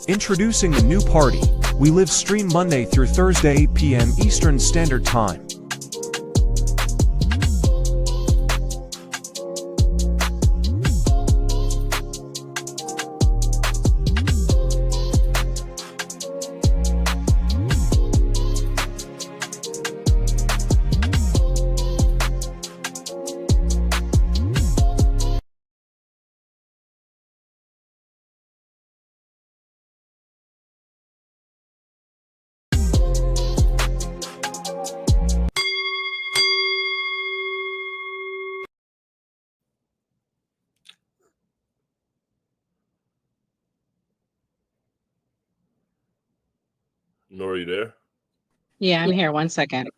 Introducing the new party. We live stream Monday through Thursday 8 p.m. Eastern Standard Time. Nora, you there? Yeah, I'm here. 1 second.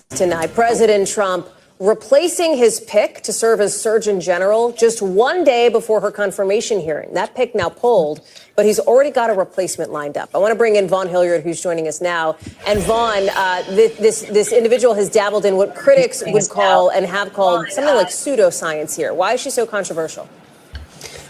Tonight, President Trump replacing his pick to serve as Surgeon General just 1 day before her confirmation hearing. That pick now pulled, but he's already got a replacement lined up. I want to bring in Vaughn Hilliard, who's joining us now. And Vaughn, this individual has dabbled in what critics would call and have called something like pseudoscience here. Why is she so controversial?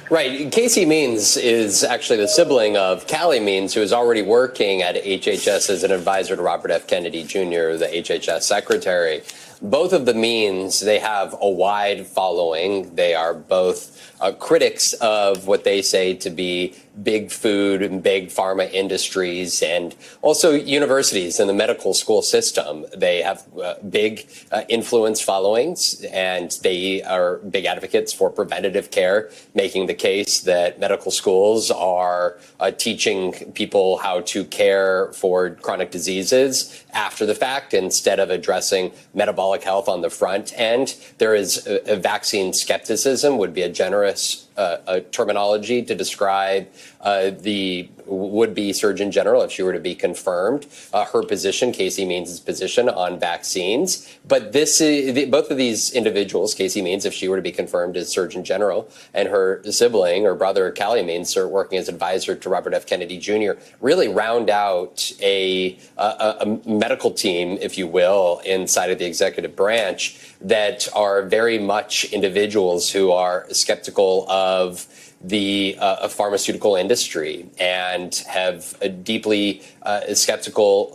Right. Casey Means is actually the sibling of Callie Means, who is already working at HHS as an advisor to Robert F. Kennedy Jr., the HHS secretary. Both of the Means, they have a wide following. They are both critics of what they say to be big food and big pharma industries, and also universities and the medical school system. They have big influence followings, and they are big advocates for preventative care, making the case that medical schools are teaching people how to care for chronic diseases after the fact instead of addressing metabolic health on the front end. There is a vaccine skepticism, would be a generous terminology to describe the would-be Surgeon General if she were to be confirmed, her position, Casey Means' position on vaccines. But both of these individuals, Casey Means, if she were to be confirmed as Surgeon General, and her sibling or brother, Callie Means, working as advisor to Robert F. Kennedy Jr., really round out a medical team, if you will, inside of the executive branch that are very much individuals who are skeptical of the pharmaceutical industry and have a deeply skeptical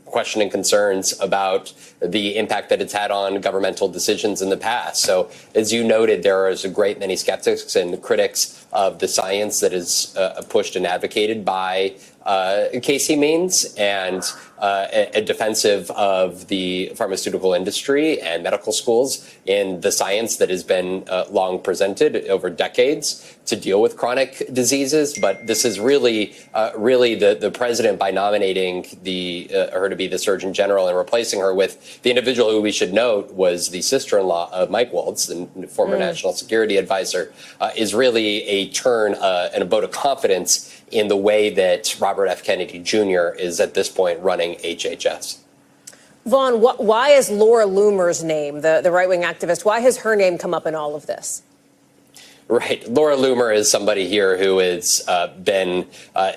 questioning concerns about the impact that it's had on governmental decisions in the past. So, as you noted, there is a great many skeptics and critics of the science that is pushed and advocated by Casey Means, and a defensive of the pharmaceutical industry and medical schools in the science that has been long presented over decades to deal with chronic diseases. But this is really the president, by nominating her to be the Surgeon General and replacing her with the individual who we should note was the sister-in-law of Mike Waltz, the former national security advisor, is really a turn and a vote of confidence in the way that Robert F. Kennedy Jr. is at this point running HHS. Vaughn, why is Laura Loomer's name, the right-wing activist, why has her name come up in all of this? Right. Laura Loomer is somebody here who has been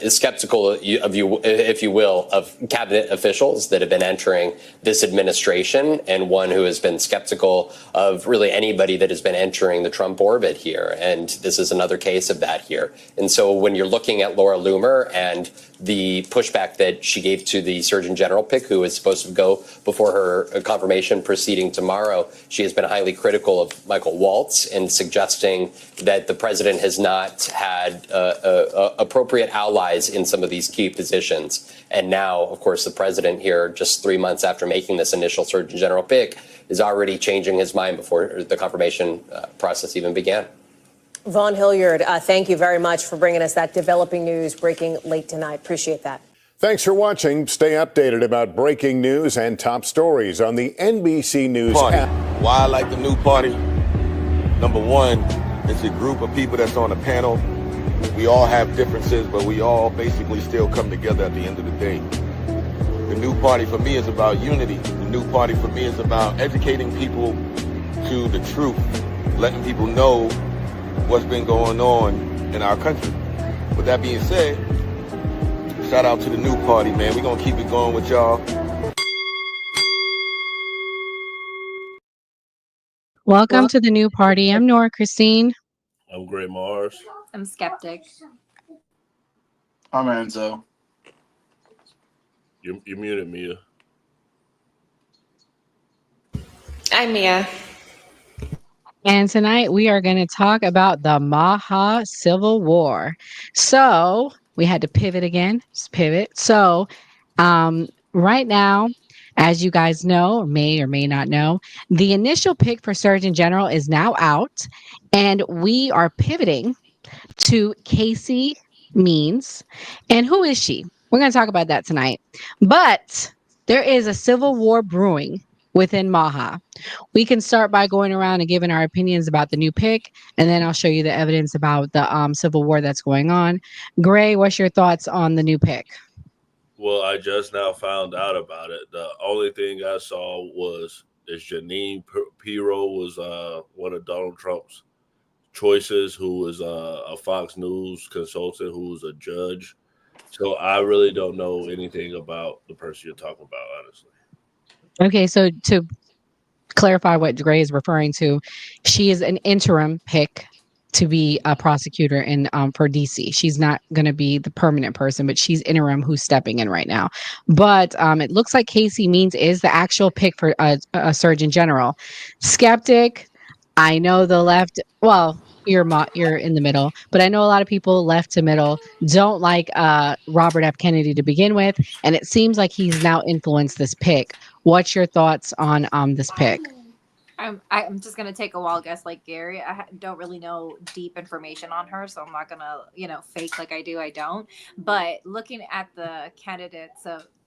skeptical of you, if you will, of cabinet officials that have been entering this administration, and one who has been skeptical of really anybody that has been entering the Trump orbit here. And this is another case of that here. And so when you're looking at Laura Loomer and the pushback that she gave to the Surgeon General pick, who is supposed to go before her confirmation proceeding tomorrow, she has been highly critical of Michael Waltz and suggesting that the president has not had appropriate allies in some of these key positions. And now, of course, the president here, just 3 months after making this initial Surgeon General pick, is already changing his mind before the confirmation process even began. Vaughn Hilliard, thank you very much for bringing us that developing news breaking late tonight. Appreciate that. Thanks for watching. Stay updated about breaking news and top stories on the NBC News app. Why I like the new party? Number one, it's a group of people that's on a panel. We all have differences, but we all basically still come together at the end of the day. The new party for me is about unity. The new party for me is about educating people to the truth, letting people know what's been going on in our country. With that being said, shout out to the new party, man. We're going to keep it going with y'all. Welcome to the new party. I'm Nora Christine. I'm Gray Mars. I'm skeptic. I'm Enzo. You muted, Mia. I'm Mia. And tonight we are going to talk about the MAHA Civil War. So we had to pivot again. Just pivot. So right now, as you guys know, or may not know, the initial pick for Surgeon General is now out, and we are pivoting to Casey Means. And who is she? We're going to talk about that tonight. But there is a civil war brewing within MAHA. We can start by going around and giving our opinions about the new pick, and then I'll show you the evidence about the civil war that's going on. Gray, what's your thoughts on the new pick? Well, I just now found out about it. The only thing I saw was Janine Pirro was one of Donald Trump's choices, who was a Fox News consultant, who was a judge. So I really don't know anything about the person you're talking about, honestly. Okay, so to clarify what Gray is referring to, she is an interim pick to be a prosecutor in for DC. She's not going to be the permanent person, but she's interim who's stepping in right now. But it looks like Casey Means is the actual pick for a Surgeon General. Skeptic, I know the left. Well, you're in the middle, but I know a lot of people left to middle don't like Robert F. Kennedy to begin with, and it seems like he's now influenced this pick. What's your thoughts on this pick? I'm just gonna take a wild guess like Gary. I don't really know deep information on her, so I'm not gonna fake like I do. I don't. But looking at the candidates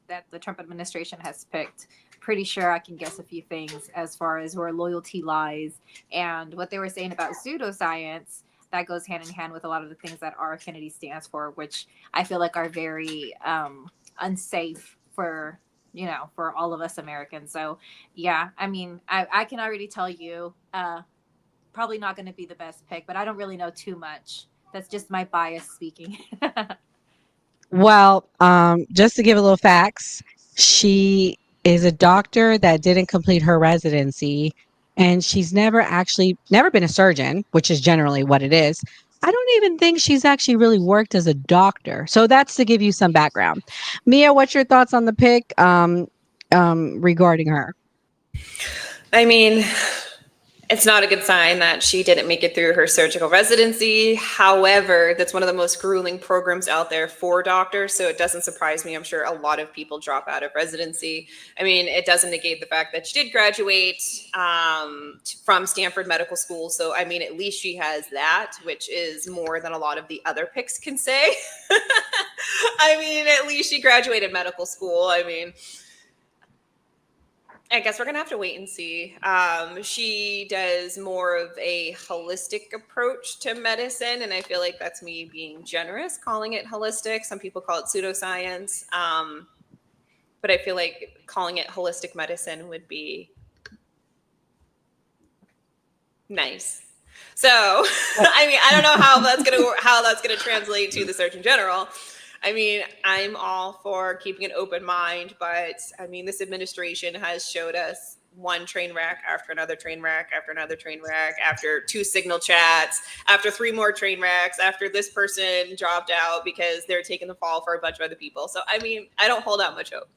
that the Trump administration has picked, pretty sure I can guess a few things as far as where loyalty lies and what they were saying about pseudoscience. That goes hand in hand with a lot of the things that R. Kennedy stands for, which I feel like are very unsafe for all of us Americans. So yeah, I mean, I can already tell you, probably not going to be the best pick, but I don't really know too much. That's just my bias speaking. Well, just to give a little facts, she is a doctor that didn't complete her residency, and she's never been a surgeon, which is generally what it is. I don't even think she's actually really worked as a doctor. So that's to give you some background. Mia, what's your thoughts on the pick regarding her? I mean, it's not a good sign that she didn't make it through her surgical residency. However, that's one of the most grueling programs out there for doctors. So it doesn't surprise me. I'm sure a lot of people drop out of residency. I mean, it doesn't negate the fact that she did graduate from Stanford Medical School. So, I mean, at least she has that, which is more than a lot of the other picks can say. I mean, at least she graduated medical school. I mean, I guess we're going to have to wait and see. She does more of a holistic approach to medicine, and I feel like that's me being generous, calling it holistic. Some people call it pseudoscience, but I feel like calling it holistic medicine would be nice. So, I mean, I don't know how that's going to translate to the Surgeon General. I mean, I'm all for keeping an open mind, but I mean, this administration has showed us one train wreck after another train wreck after another train wreck, after 2 signal chats, after 3 more train wrecks, after this person dropped out because they're taking the fall for a bunch of other people. So, I mean, I don't hold out much hope.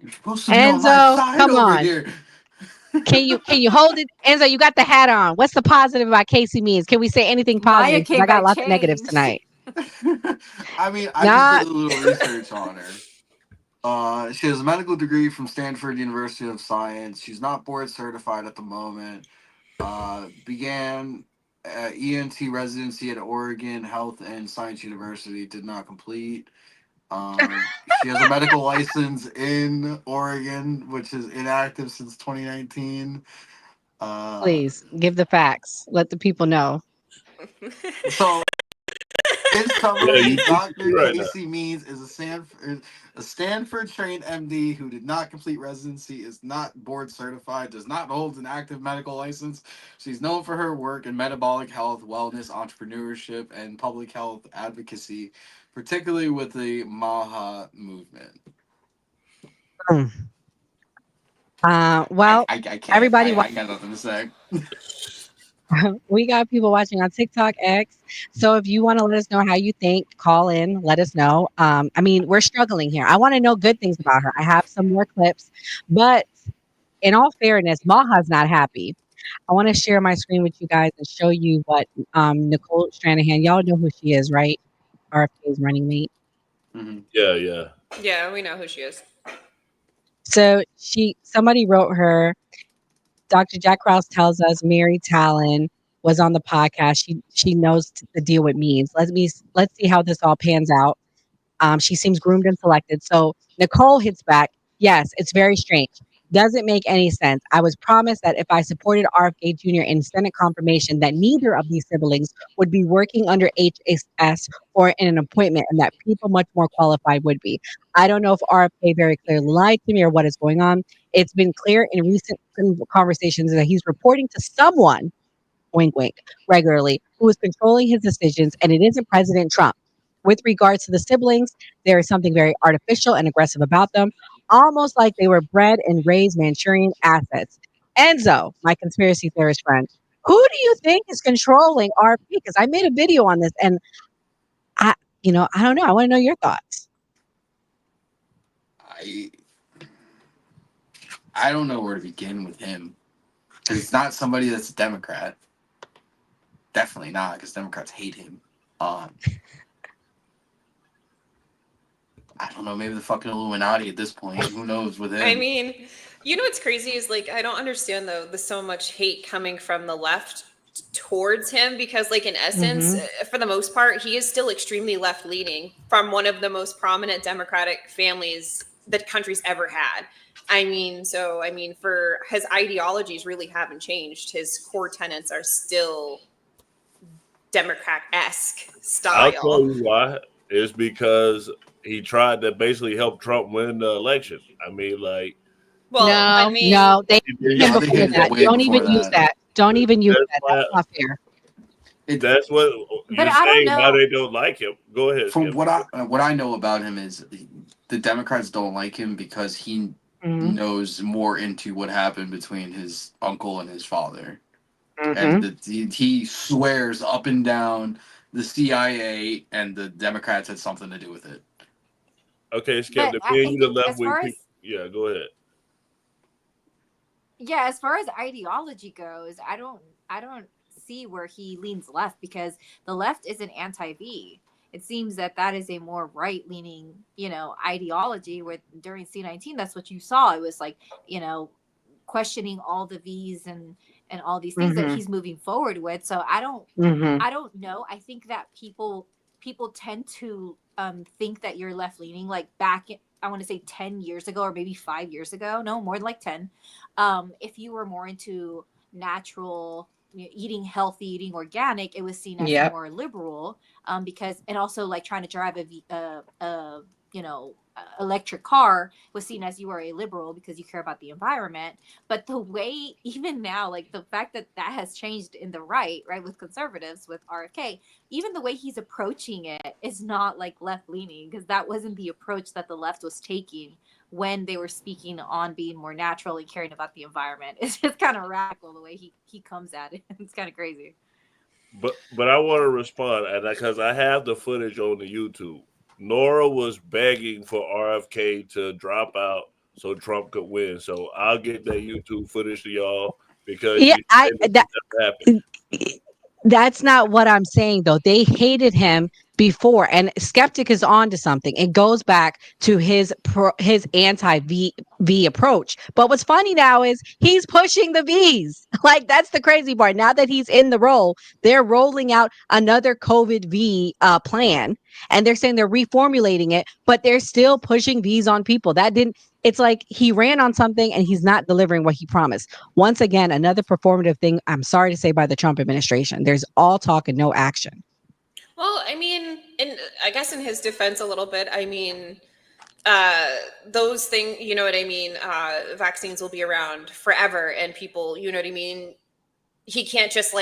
You're supposed to be on my Enzo, side come over on. here. Can you hold it? Enzo, you got the hat on. What's the positive about Casey Means? Can we say anything positive? 'Cause I got lots of negatives tonight. I mean, I just did a little research on her. She has a medical degree from Stanford University of Science. She's not board certified at the moment. Began ENT residency at Oregon Health and Science University. Did not complete. She has a medical license in Oregon, which is inactive since 2019. Please give the facts. Let the people know. So, in summary, Dr. right Casey Means is a Stanford-trained MD who did not complete residency, is not board certified, does not hold an active medical license. She's known for her work in metabolic health, wellness, entrepreneurship, and public health advocacy, particularly with the MAHA movement. Well, I can't. everybody, I got nothing to say. we got people watching on TikTok, X. So if you want to let us know how you think, call in, let us know. I mean, we're struggling here. I want to know good things about her. I have some more clips, but in all fairness, Maha's not happy. I want to share my screen with you guys and show you what Nicole Stranahan, y'all know who she is, right? RFK's running mate. Mm-hmm. Yeah. Yeah, we know who she is. So somebody wrote her. Dr. Jack Krause tells us Mary Talon was on the podcast. She knows the deal with means. Let's see how this all pans out. She seems groomed and selected. So Nicole hits back. Yes, it's very strange. Doesn't make any sense. I was promised that if I supported RFK Jr. in Senate confirmation, that neither of these siblings would be working under HHS or in an appointment, and that people much more qualified would be. I don't know if RFK very clearly lied to me or what is going on. It's been clear in recent conversations that he's reporting to someone, wink, wink, regularly, who is controlling his decisions, and it isn't President Trump. With regards to the siblings, there is something very artificial and aggressive about them, almost like they were bred and raised Manchurian assets. Enzo, my conspiracy theorist friend, who do you think is controlling RP? Because I made a video on this, and I don't know. I want to know your thoughts. I don't know where to begin with him. Because he's not somebody that's a Democrat. Definitely not, because Democrats hate him. I don't know, maybe the fucking Illuminati at this point. Who knows with him? I mean, you know what's crazy is like I don't understand though the so much hate coming from the left towards him, because like in essence, for the most part, he is still extremely left leaning from one of the most prominent Democratic families that country's ever had. I mean, for his ideologies really haven't changed. His core tenets are still Democrat-esque style. I'll tell you why. It's because he tried to basically help Trump win the election. I mean, like. Well, no, they before that. Don't even use that. Don't even use that. That's not fair. That's what you're saying. Why they don't like him? Go ahead. From what I know about him is the Democrats don't like him because he knows more into what happened between his uncle and his father, and he swears up and down the CIA and the Democrats had something to do with it. Okay, Skip, the left wing. Yeah, go ahead. Yeah, as far as ideology goes, I don't see where he leans left, because the left isn't anti-V. It seems that is a more right-leaning, ideology, where during C-19, that's what you saw. It was like, questioning all the V's and all these things that he's moving forward with. So I don't know. I think that people tend to think that you're left-leaning, like back I want to say 10 years ago, or maybe 5 years ago. No, more like 10. If you were more into natural, eating healthy, eating organic, it was seen as more liberal, because, and also like trying to drive a electric car was seen as you are a liberal because you care about the environment. But the way, even now, like the fact that has changed in the right, with conservatives, with RFK, even the way he's approaching it is not like left leaning, because that wasn't the approach that the left was taking when they were speaking on being more natural and caring about the environment. It's just kind of radical the way he comes at it. It's kind of crazy. But I want to respond, and because I have the footage on the YouTube. Nora was begging for RFK to drop out so Trump could win. So I'll get that YouTube footage to y'all, because that's not what I'm saying, though. They hated him before, and Skeptic is on to something. It goes back to his anti-V approach. But what's funny now is he's pushing the V's. Like, that's the crazy part. Now that he's in the role, they're rolling out another COVID V plan, and they're saying they're reformulating it, but they're still pushing V's on people. It's like he ran on something and he's not delivering what he promised. Once again, another performative thing, I'm sorry to say, by the Trump administration. There's all talk and no action. Well, I mean, I guess in his defense a little bit, I mean, those things, you know what I mean? Vaccines will be around forever, and people, you know what I mean? You can't just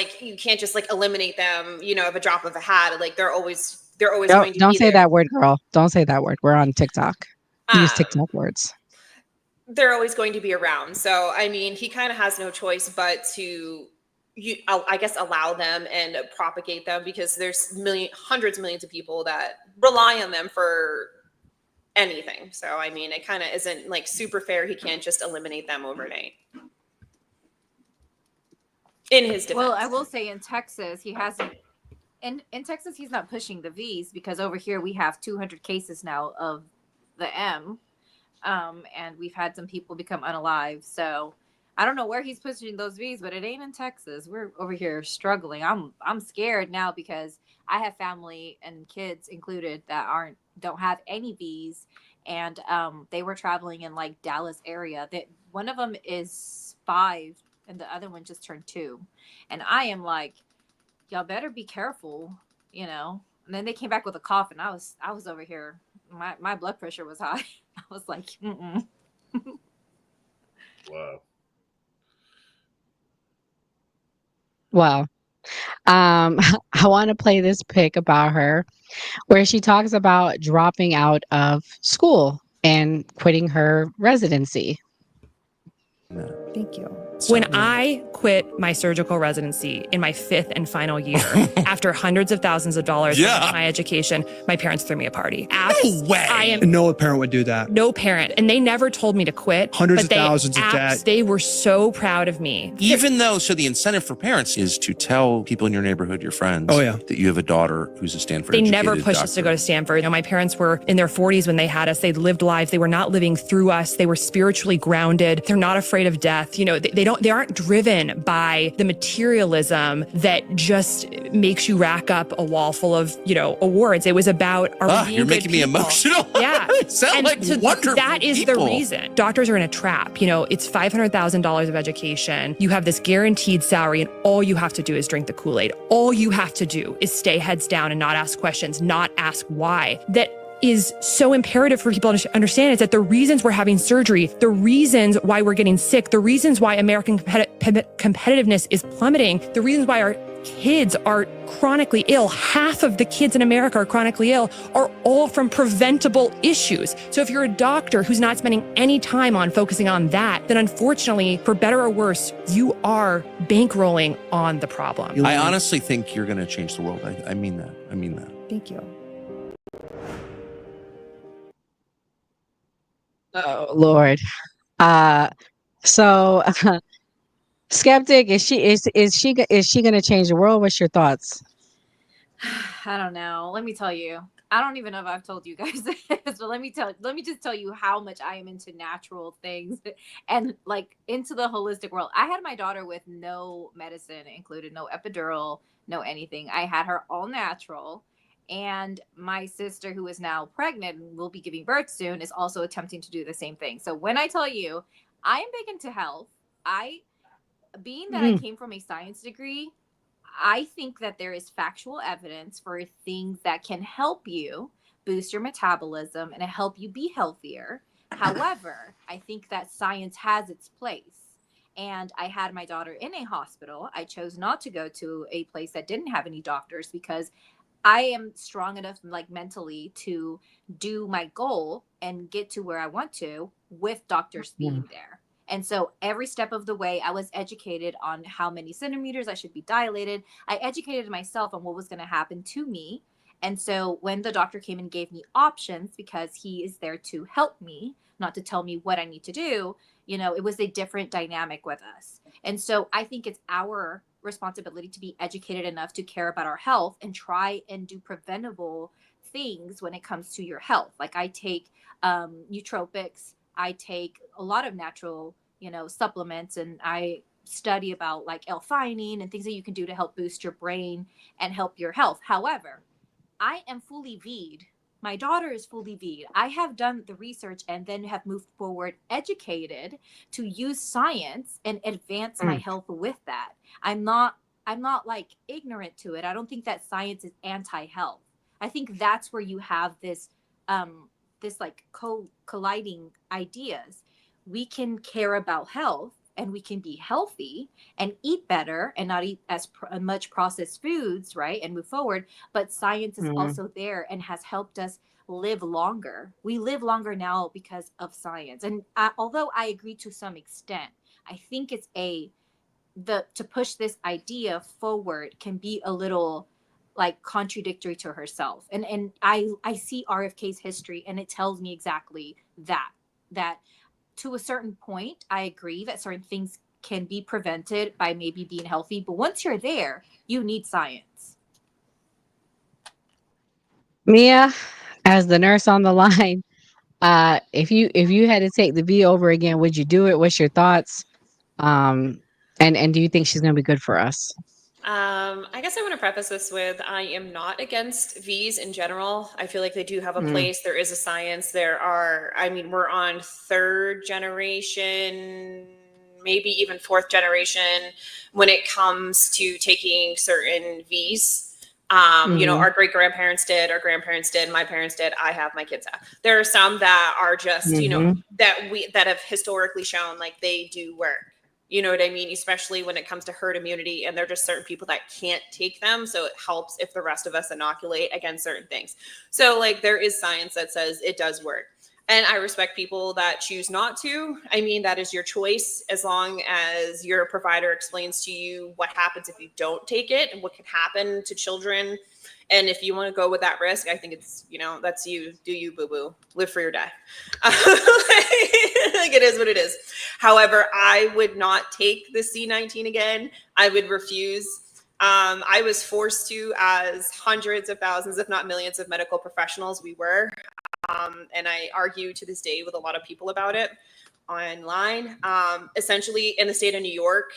eliminate them, at a drop of a hat. Like they're always going to Don't be say there. that word, girl. Don't say that word. We're on TikTok. Use TikTok words. they're always going to be around. So, I mean, he kind of has no choice but to, I guess, allow them and propagate them, because there's hundreds of millions of people that rely on them for anything. So, I mean, it kind of isn't like super fair. He can't just eliminate them overnight. In his defense. Well, I will say in Texas, he hasn't. In Texas, he's not pushing the V's, because over here we have 200 cases now of the M, and we've had some people become unalive. So I don't know where he's pushing those V's, but it ain't in Texas. We're over here struggling. I'm scared now, because I have family and kids included that don't have any V's, and they were traveling in like Dallas area. That one of them is 5, and the other one just turned 2, and I am like, y'all better be careful, you know. And then they came back with a cough, and I was over here. My blood pressure was high. I was like, mm-mm. Wow. Well, I want to play this pic about her where she talks about dropping out of school and quitting her residency. Thank you. When I quit my surgical residency in my 5th and final year, after hundreds of thousands of dollars in my education, my parents threw me a party. No way. No parent would do that. No parent. And they never told me to quit. Hundreds of thousands of debt. They were so proud of me. Even though, so the incentive for parents is to tell people in your neighborhood, your friends, that you have a daughter who's a Stanford They educated never pushed us to go to Stanford. You know, my parents were in their 40s when they had us. They'd lived lives. They were not living through us. They were spiritually grounded. They're not afraid of death. You know, they aren't driven by the materialism that just makes you rack up a wall full of, you know, awards. It was about, you're making me emotional. Yeah. Sound like wonderful that is people. the reason. Doctors are in a trap. You know, it's $500,000 of education. You have this guaranteed salary, and all you have to do is drink the Kool-Aid. All you have to do is stay heads down and not ask questions, not ask why. That is so imperative for people to understand, is that the reasons we're having surgery, the reasons why we're getting sick, the reasons why American competitiveness is plummeting, the reasons why our kids are chronically ill, half of the kids in America are chronically ill, are all from preventable issues. So if you're a doctor who's not spending any time on focusing on that, then unfortunately, for better or worse, you are bankrolling on the problem. I honestly think you're going to change the world. I mean that. I mean that. Thank you. Oh Lord. So Skeptic, is she going to change the world? What's your thoughts? I don't know. Let me tell you. I don't even know if I've told you guys this, but let me just tell you how much I am into natural things and like into the holistic world. I had my daughter with no medicine included, no epidural, no anything. I had her all natural. And my sister, who is now pregnant and will be giving birth soon, is also attempting to do the same thing. So when I tell you, I am big into health. Being that I came from a science degree, I think that there is factual evidence for things that can help you boost your metabolism and help you be healthier. However, I think that science has its place. And I had my daughter in a hospital. I chose not to go to a place that didn't have any doctors, because I am strong enough, like mentally, to do my goal and get to where I want to with doctors being there. And so every step of the way, I was educated on how many centimeters I should be dilated. I educated myself on what was going to happen to me. And so when the doctor came and gave me options, because he is there to help me, not to tell me what I need to do, you know, it was a different dynamic with us. And so I think it's our responsibility to be educated enough to care about our health and try and do preventable things when it comes to your health. Like I take nootropics, I take a lot of natural, you know, supplements, and I study about like L-theanine and things that you can do to help boost your brain and help your health. However, I am fully V'd. My daughter is fully V'd. I have done the research and then have moved forward educated to use science and advance my health with that. I'm not like ignorant to it. I don't think that science is anti-health. I think that's where you have this like colliding ideas. We can care about health and we can be healthy and eat better and not eat as much processed foods, right? And move forward. But science is also there and has helped us live longer. We live longer now because of science. And although I agree to some extent, I think it's to push this idea forward can be a little like contradictory to herself. And I see RFK's history, and it tells me exactly that to a certain point, I agree that certain things can be prevented by maybe being healthy. But once you're there, you need science. Mia, as the nurse on the line, if you had to take the V over again, would you do it? What's your thoughts? And do you think she's gonna be good for us? I guess I want to preface this with I am not against V's in general. I feel like they do have a place. There is a science. We're on third generation, maybe even fourth generation when it comes to taking certain V's. Our great grandparents did, our grandparents did, my parents did, I have, my kids have. There are some that are just, that have historically shown like they do work. You know what I mean? Especially when it comes to herd immunity, and there are just certain people that can't take them. So it helps if the rest of us inoculate against certain things. So like there is science that says it does work. And I respect people that choose not to. I mean, that is your choice as long as your provider explains to you what happens if you don't take it and what can happen to children. And if you want to go with that risk, I think it's, that's you. Do you, boo-boo. Live free or die. Like it is what it is. However, I would not take the C-19 again. I would refuse. I was forced to, as hundreds of thousands, if not millions of medical professionals we were. And I argue to this day with a lot of people about it online. Essentially, in the state of New York,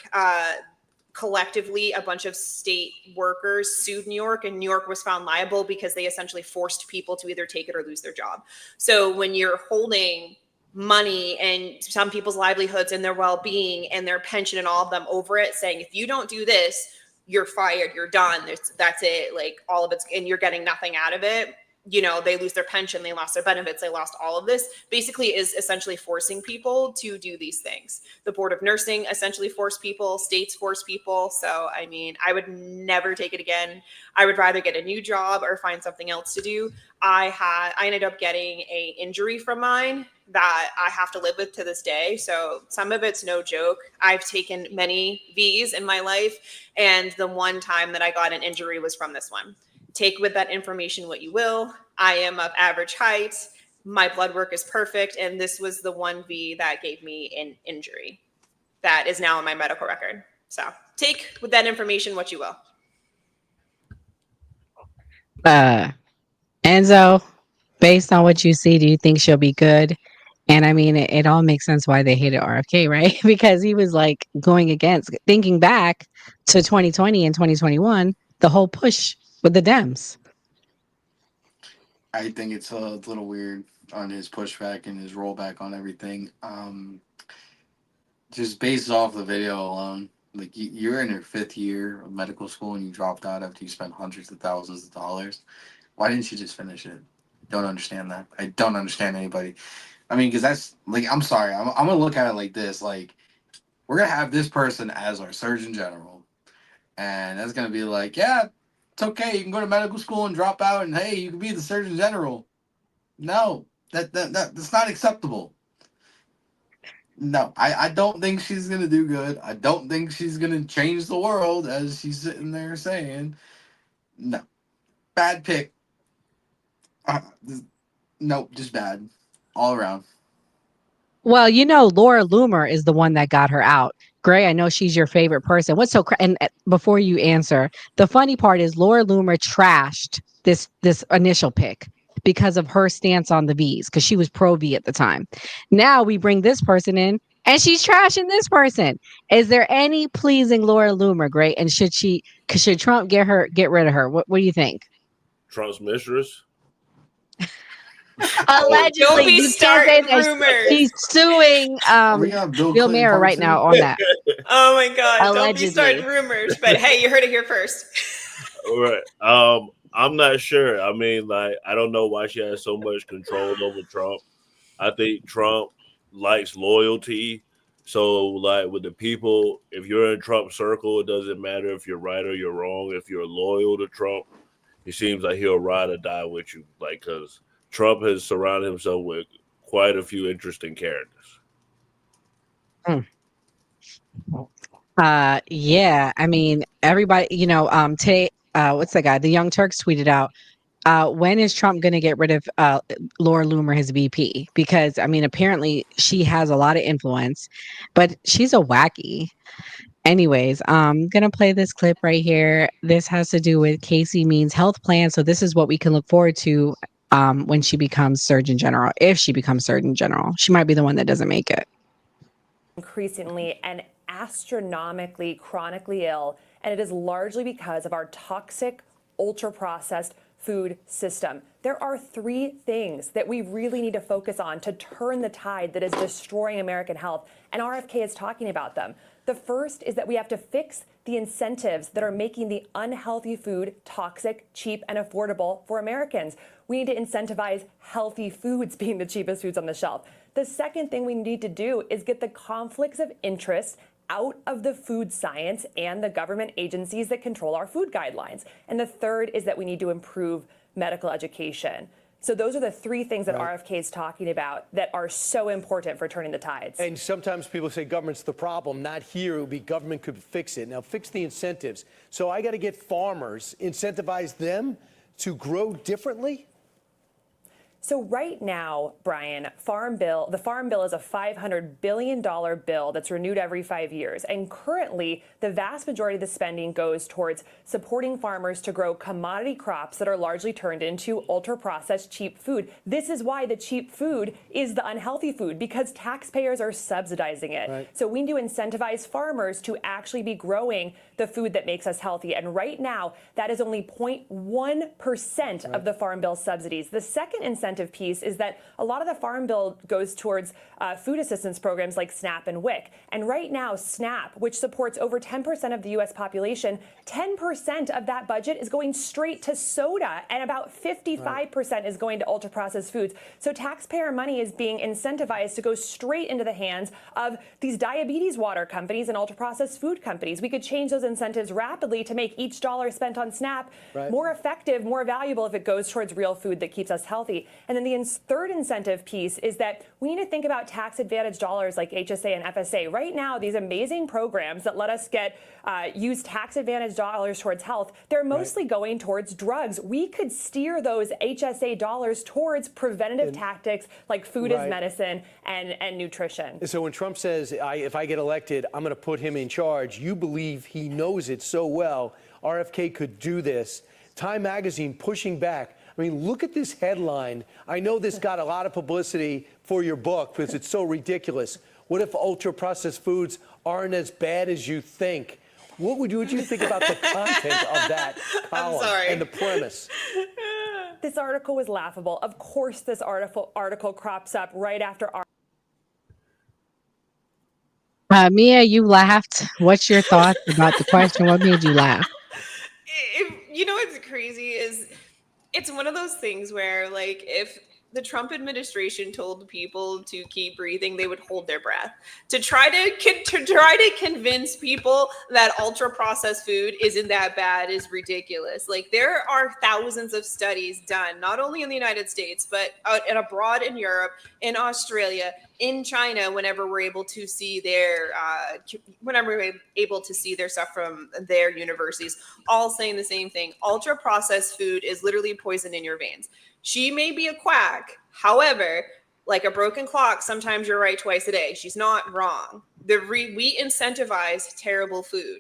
collectively, a bunch of state workers sued New York, and New York was found liable because they essentially forced people to either take it or lose their job. So when you're holding money and some people's livelihoods and their well-being and their pension and all of them over it, saying, if you don't do this, you're fired, you're done, that's it, like all of it's, and you're getting nothing out of it. They lose their pension, they lost their benefits, they lost all of this, basically is essentially forcing people to do these things. The Board of Nursing essentially forced people, states force people. So, I mean, I would never take it again. I would rather get a new job or find something else to do. I ended up getting a injury from mine that I have to live with to this day. So some of it's no joke. I've taken many V's in my life, and the one time that I got an injury was from this one. Take with that information what you will. I am of average height. My blood work is perfect. And this was the one V that gave me an injury that is now on my medical record. So take with that information what you will. Enzo, based on what you see, do you think she'll be good? And I mean, it all makes sense why they hated RFK, right? Because he was like going against, thinking back to 2020 and 2021, the whole push with the Dems. I think it's a little weird on his pushback and his rollback on everything. Just based off the video alone, like you're in your 5th year of medical school and you dropped out after you spent hundreds of thousands of dollars. Why didn't you just finish it? Don't understand that. I don't understand anybody. I mean, because that's like, I'm sorry. I'm going to look at it like this. Like, we're going to have this person as our Surgeon General. And that's going to be like, yeah, it's okay. You can go to medical school and drop out, and hey, you can be the Surgeon General. No, that's not acceptable. No, I don't think she's gonna do good. I don't think she's gonna change the world, as she's sitting there saying. No, bad pick. Nope, just bad all around. Well, Laura Loomer is the one that got her out. Gray, I know she's your favorite person. What's so and before you answer, the funny part is Laura Loomer trashed this initial pick because of her stance on the V's, because she was pro V at the time. Now we bring this person in and she's trashing this person. Is there any pleasing Laura Loomer, Gray? And should Trump get rid of her? What do you think? Trump's mistress? Allegedly, don't be starting rumors. He's suing Bill Maher right now on that. Oh my God! Allegedly. Don't be starting rumors. But hey, you heard it here first. All right. I'm not sure. I mean, like, I don't know why she has so much control over Trump. I think Trump likes loyalty. So, like with the people, if you're in Trump's circle, it doesn't matter if you're right or you're wrong. If you're loyal to Trump, he seems like he'll ride or die with you. Like, because Trump has surrounded himself with quite a few interesting characters. Yeah, I mean, everybody, today, what's that guy? The Young Turks tweeted out, when is Trump going to get rid of Laura Loomer, his VP? Because, I mean, apparently she has a lot of influence, but she's a wacky. Anyways, I'm going to play this clip right here. This has to do with Casey Means' health plan. So this is what we can look forward to when she becomes Surgeon General. If she becomes Surgeon General, she might be the one that doesn't make it. Increasingly and astronomically chronically ill, and it is largely because of our toxic, ultra-processed food system. There are three things that we really need to focus on to turn the tide that is destroying American health, and RFK is talking about them. The first is that we have to fix the incentives that are making the unhealthy food toxic, cheap, and affordable for Americans. We need to incentivize healthy foods being the cheapest foods on the shelf. The second thing we need to do is get the conflicts of interest out of the food science and the government agencies that control our food guidelines. And the third is that we need to improve medical education. So those are the three things that RFK is talking about that are so important for turning the tides. And sometimes people say government's the problem. Not here. It would be government could fix it. Now fix the incentives. So I got to get farmers, incentivize them to grow differently? So right now, Brian, the Farm Bill is a $500 billion bill that's renewed every 5 years. And currently, the vast majority of the spending goes towards supporting farmers to grow commodity crops that are largely turned into ultra-processed cheap food. This is why the cheap food is the unhealthy food, because taxpayers are subsidizing it. Right. So we need to incentivize farmers to actually be growing the food that makes us healthy. And right now, that is only 0.1% of the Farm Bill subsidies. The second incentive piece is that a lot of the Farm Bill goes towards food assistance programs like SNAP and WIC. And right now, SNAP, which supports over 10% of the U.S. population, 10% of that budget is going straight to soda, and about 55% is going to ultra-processed foods. So taxpayer money is being incentivized to go straight into the hands of these diabetes water companies and ultra-processed food companies. We could change those incentives rapidly to make each dollar spent on SNAP more effective, more valuable if it goes towards real food that keeps us healthy. And then the third incentive piece is that we need to think about tax advantage dollars like HSA and FSA. Right now, these amazing programs that let us use tax advantage dollars towards health, they're mostly going towards drugs. We could steer those HSA dollars towards preventative tactics like food as medicine and nutrition. So when Trump says, if I get elected, I'm going to put him in charge, you believe he knows it so well. RFK could do this. Time Magazine pushing back. I mean, look at this headline. I know this got a lot of publicity for your book because it's so ridiculous. What if ultra-processed foods aren't as bad as you think? What would you think about the content of that column and the premise? This article was laughable. Of course, this article crops up right after our. Mia, you laughed. What's your thoughts about the question? What made you laugh? You know what's crazy is it's one of those things where, like, if the Trump administration told people to keep breathing, they would hold their breath. To try to convince people that ultra processed food isn't that bad is ridiculous. Like, there are thousands of studies done, not only in the United States, but and abroad in Europe, in Australia, in China, whenever we're able to see their stuff from their universities, all saying the same thing. Ultra processed food is literally poison in your veins. She may be a quack. However, like a broken clock, sometimes you're right twice a day. She's not wrong. We incentivize terrible food.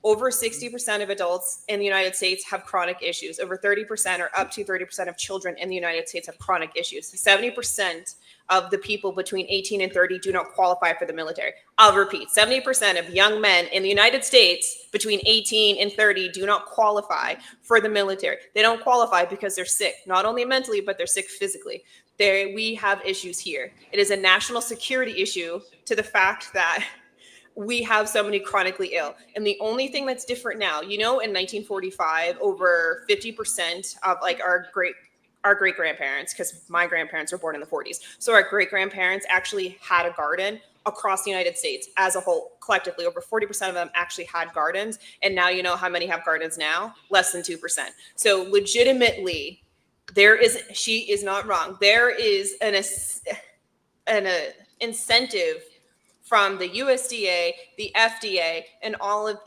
Over 60% of adults in the United States have chronic issues. Over 30% or up to 30% of children in the United States have chronic issues. 70% of the people between 18 and 30 do not qualify for the military. I'll repeat, 70% of young men in the United States between 18 and 30 do not qualify for the military. They don't qualify because they're sick, not only mentally, but they're sick physically. We have issues here. It is a national security issue to the fact that we have so many chronically ill. And the only thing that's different now, in 1945, over 50% of like our great our great grandparents, because my grandparents were born in the 40s. So our great grandparents actually had a garden across the United States as a whole. Collectively, over 40% of them actually had gardens. And now you know how many have gardens now? Less than 2%. So legitimately, she is not wrong. There is an incentive from the USDA, the FDA, and all of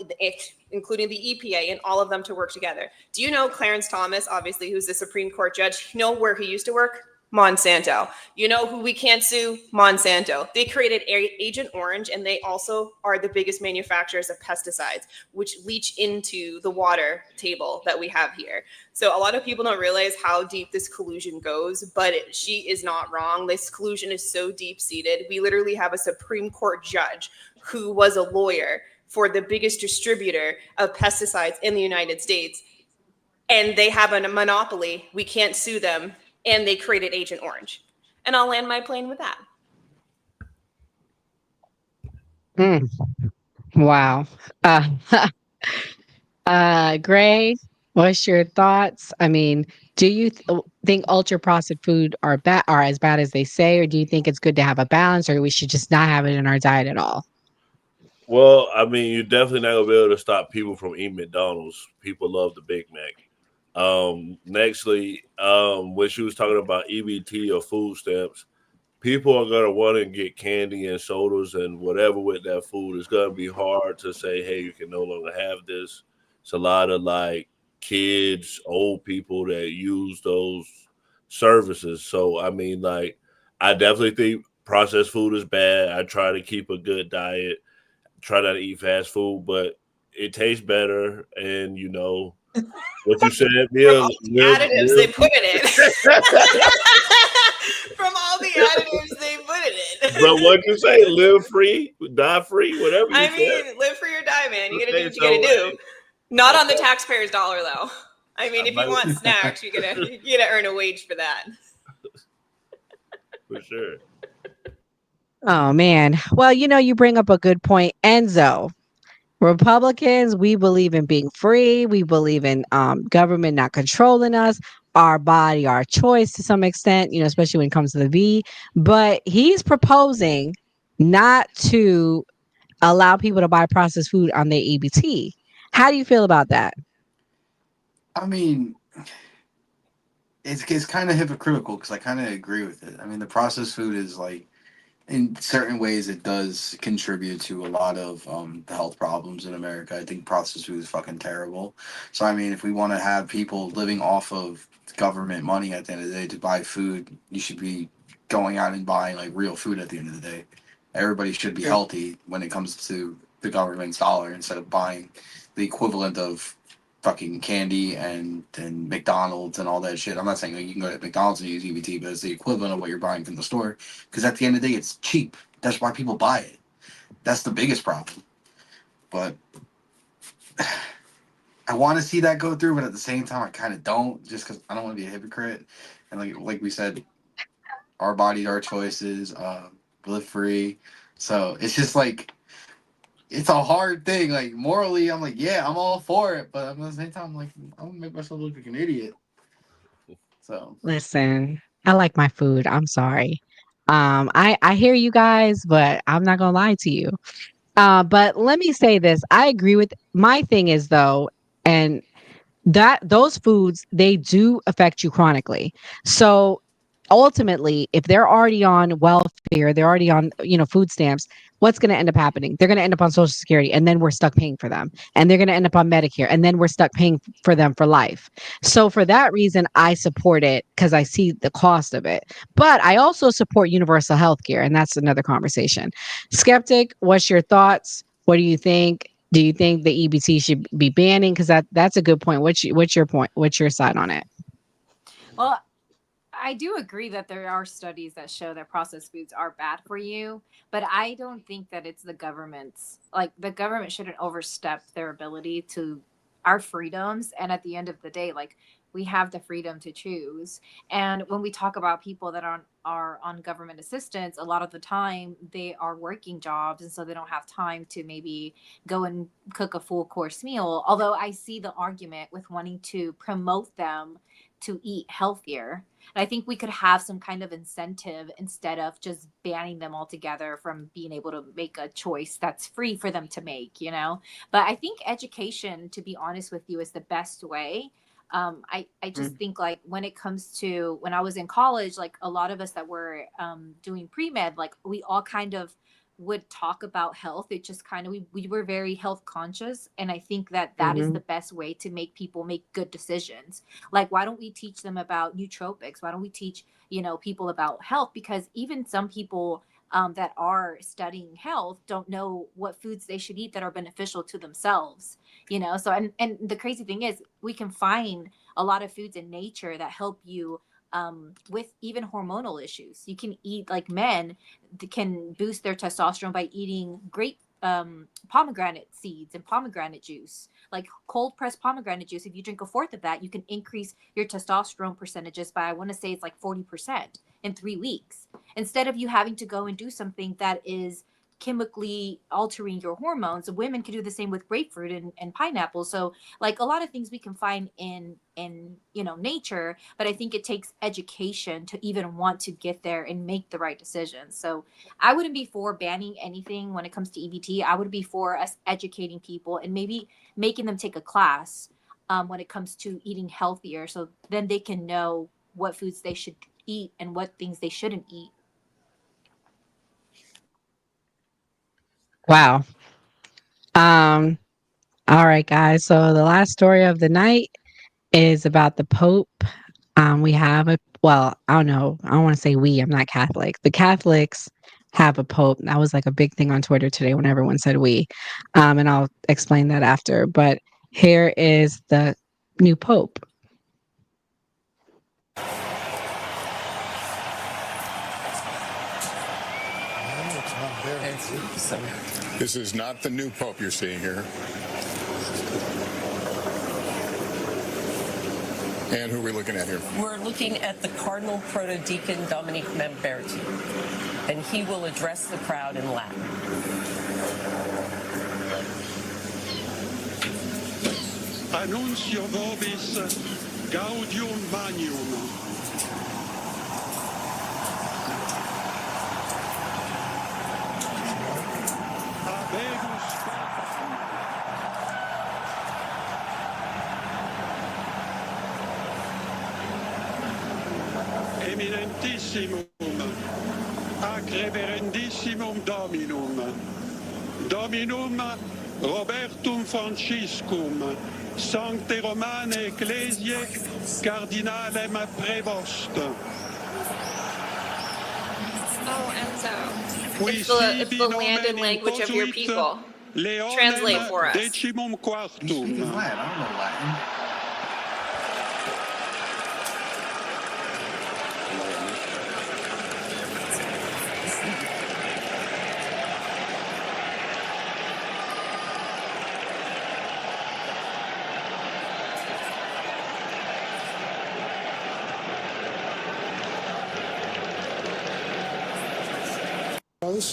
including the EPA, and all of them to work together. Do you know Clarence Thomas, obviously, who's the Supreme Court judge? You know where he used to work? Monsanto. You know who we can't sue? Monsanto. They created Agent Orange, and they also are the biggest manufacturers of pesticides, which leach into the water table that we have here. So a lot of people don't realize how deep this collusion goes, but she is not wrong. This collusion is so deep-seated. We literally have a Supreme Court judge who was a lawyer for the biggest distributor of pesticides in the United States, and they have a monopoly. We can't sue them. And they created Agent Orange. And I'll land my plane with that. Wow. Gray, what's your thoughts? I mean, do you think ultra processed food are as bad as they say, or do you think it's good to have a balance, or we should just not have it in our diet at all? Well, I mean, you're definitely not gonna be able to stop people from eating McDonald's. People love the Big Mac. Nextly, when she was talking about EBT or food stamps, people are gonna want to get candy and sodas and whatever with that food. It's gonna be hard to say, hey, you can no longer have this. It's a lot of like kids, old people that use those services. So I mean, like, I definitely think processed food is bad. I try to keep a good diet, try not to eat fast food, but it tastes better, and you know what you said, additives they put in it. From all the additives they put in it. But what you say, live free, die free, whatever you said. Live free or die, man. You gotta do what you gotta do. Not on the taxpayer's dollar, though. I mean, if you want snacks, you gotta earn a wage for that. For sure. Oh man. Well, you bring up a good point, Enzo. Republicans, we believe in being free. We believe in government not controlling us, our body, our choice to some extent, especially when it comes to the V. But he's proposing not to allow people to buy processed food on their EBT. How do you feel about that? I mean, it's kind of hypocritical because I kind of agree with it. I mean, the processed food is like, in certain ways, it does contribute to a lot of the health problems in America. I think processed food is fucking terrible. So, I mean, if we want to have people living off of government money at the end of the day to buy food, you should be going out and buying like real food at the end of the day. Everybody should be healthy when it comes to the government's dollar instead of buying the equivalent of fucking candy and McDonald's and all that shit. I'm not saying like, you can go to McDonald's and use EBT, but it's the equivalent of what you're buying from the store. Because at the end of the day, it's cheap. That's why people buy it. That's the biggest problem. But I want to see that go through, but at the same time, I kind of don't, just because I don't want to be a hypocrite. And like we said, our bodies, our choices, live free. So it's just like, it's a hard thing. Like, morally, I'm like, yeah, I'm all for it. But at the same time, I'm like, I'm going to make myself look like an idiot. So. Listen, I like my food. I'm sorry. I hear you guys, but I'm not going to lie to you. But let me say this. I agree with my thing is though, and that those foods, they do affect you chronically. So ultimately, if they're already on welfare, they're already on, food stamps, what's going to end up happening? They're going to end up on Social Security, and then we're stuck paying for them. And they're going to end up on Medicare, and then we're stuck paying for them for life. So for that reason, I support it because I see the cost of it. But I also support universal health care, and that's another conversation. Skeptic, what's your thoughts? What do you think? Do you think the EBT should be banning? Because that's a good point. What's your point? What's your side on it? Well, I do agree that there are studies that show that processed foods are bad for you, but I don't think that it's the government's, like, the government shouldn't overstep their ability to our freedoms. And at the end of the day, like, we have the freedom to choose. And when we talk about people that are on government assistance, a lot of the time they are working jobs, and so they don't have time to maybe go and cook a full course meal. Although I see the argument with wanting to promote them to eat healthier. And I think we could have some kind of incentive instead of just banning them altogether from being able to make a choice that's free for them to make, you know? But I think education, to be honest with you, is the best way. I just think like when it comes to when I was in college, like a lot of us that were doing pre-med, like we all kind of would talk about health. It just kind of we were very health conscious, and I think that is the best way to make people make good decisions. Like, why don't we teach them about nootropics? Why don't we teach people about health? Because even some people that are studying health don't know what foods they should eat that are beneficial to themselves. So and the crazy thing is we can find a lot of foods in nature that help you with even hormonal issues. You can eat, like men can boost their testosterone by eating grape pomegranate seeds and pomegranate juice, like cold pressed pomegranate juice. If you drink a fourth of that, you can increase your testosterone percentages by, I want to say it's like 40% in 3 weeks, instead of you having to go and do something that is chemically altering your hormones. Women can do the same with grapefruit and pineapple. So like a lot of things we can find in nature, but I think it takes education to even want to get there and make the right decisions. So I wouldn't be for banning anything when it comes to EBT. I would be for us educating people and maybe making them take a class when it comes to eating healthier, so then they can know what foods they should eat and what things they shouldn't eat. Wow. All right, guys. So the last story of the night is about the Pope. We have I don't know. I don't want to say we. I'm not Catholic. The Catholics have a Pope. That was like a big thing on Twitter today when everyone said we. And I'll explain that after. But here is the new Pope. This is not the new Pope you're seeing here. And who are we looking at here? We're looking at the Cardinal Protodeacon Dominic Mamberti, and he will address the crowd in Latin. Annuncio vobis gaudium magnum. Eminentissimum, ac reverendissimum Dominum, Dominum Robertum Franciscum, Sancte Romane Ecclesiae, Cardinalem Prevost. Oh, Enzo. It's the land and language of your people. Translate for us. Decimum quartum. He's speaking Latin. I don't know Latin.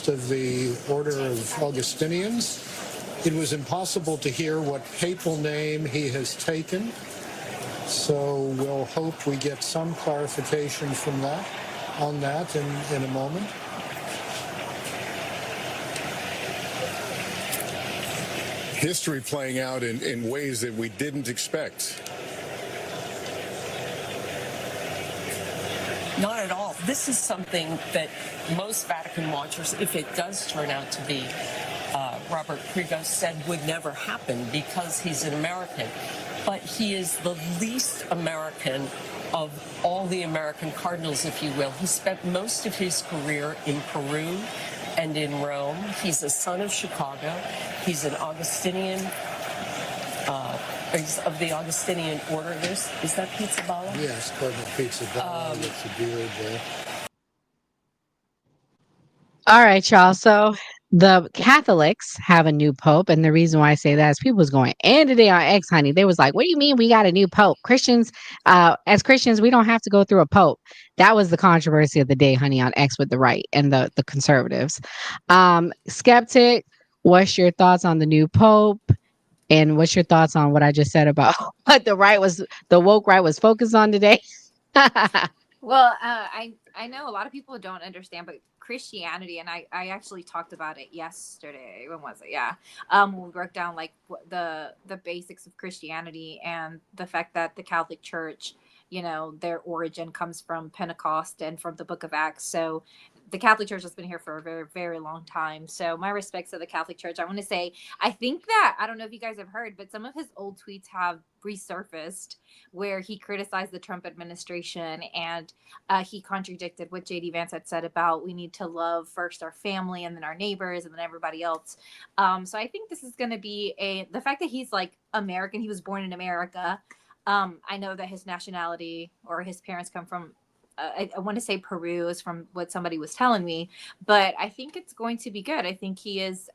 Of the Order of Augustinians. It was impossible to hear what papal name he has taken, so we'll hope we get some clarification from that on that in a moment. History playing out in ways that we didn't expect. Not at all. This is something that most Vatican watchers, if it does turn out to be Robert Prevost, said would never happen because he's an American. But he is the least American of all the American cardinals, if you will. He spent most of his career in Peru and in Rome. He's a son of Chicago. He's an Augustinian. Of the Augustinian order. Is that Pizza Bala? Yes, Cardinal Pizza Bala. It's a beard there. All right, y'all. So the Catholics have a new Pope. And the reason why I say that is people was going, and today on X, honey, they was like, what do you mean we got a new Pope? Christians, as Christians, we don't have to go through a Pope. That was the controversy of the day, honey, on X with the right and the conservatives. Skeptic, what's your thoughts on the new Pope? And what's your thoughts on what I just said about what the woke right was focused on today? Well, I know a lot of people don't understand, but Christianity, and I actually talked about it yesterday. When was it? Yeah, we broke down like the basics of Christianity and the fact that the Catholic Church, their origin comes from Pentecost and from the Book of Acts. So the Catholic Church has been here for a very, very long time. So my respects to the Catholic Church. I want to say, I think that, I don't know if you guys have heard, but some of his old tweets have resurfaced where he criticized the Trump administration and he contradicted what JD Vance had said about we need to love first our family and then our neighbors and then everybody else. So I think this is going to be the fact that he's like American, he was born in America. I know that his nationality or his parents come from I want to say Peru is from what somebody was telling me, but I think it's going to be good. I think he is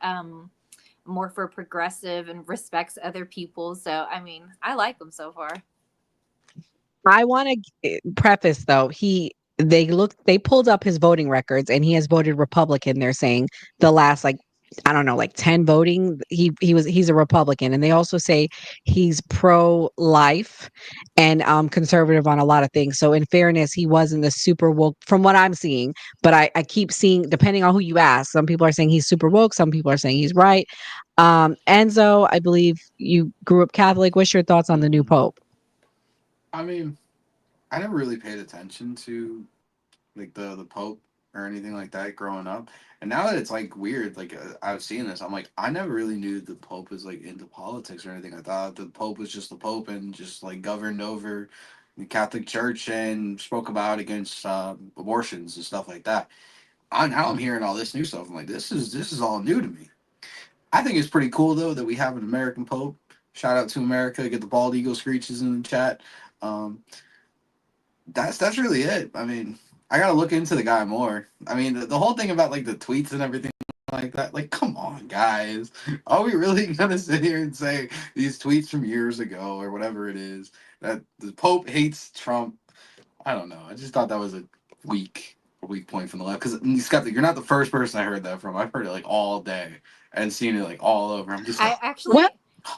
more for progressive and respects other people. So, I mean, I like him so far. I want to preface though, they pulled up his voting records and he has voted Republican. They're saying the last like 10 voting, he's a Republican. And they also say he's pro-life and conservative on a lot of things. So in fairness, he wasn't the super woke from what I'm seeing. But I keep seeing, depending on who you ask, some people are saying he's super woke, some people are saying he's right. Enzo, I believe you grew up Catholic. What's your thoughts on the new Pope? I mean, I never really paid attention to like the Pope or anything like that growing up, and now that it's like weird, like I've seen this, I'm like, I never really knew the Pope was like into politics or anything. I thought the Pope was just the Pope and just like governed over the Catholic Church and spoke about against abortions and stuff like that. Now I'm hearing all this new stuff. I'm like, this is all new to me. I think it's pretty cool though that we have an American Pope. Shout out to America. Get the bald eagle screeches in the chat. Um, that's really it. I mean, I gotta look into the guy more. I mean, the whole thing about like the tweets and everything like that. Like, come on, guys. Are we really gonna sit here and say these tweets from years ago or whatever it is that the Pope hates Trump? I don't know. I just thought that was a weak point from the left. Because Skeptic, you're not the first person I heard that from. I've heard it like all day and seen it like all over. I'm just like,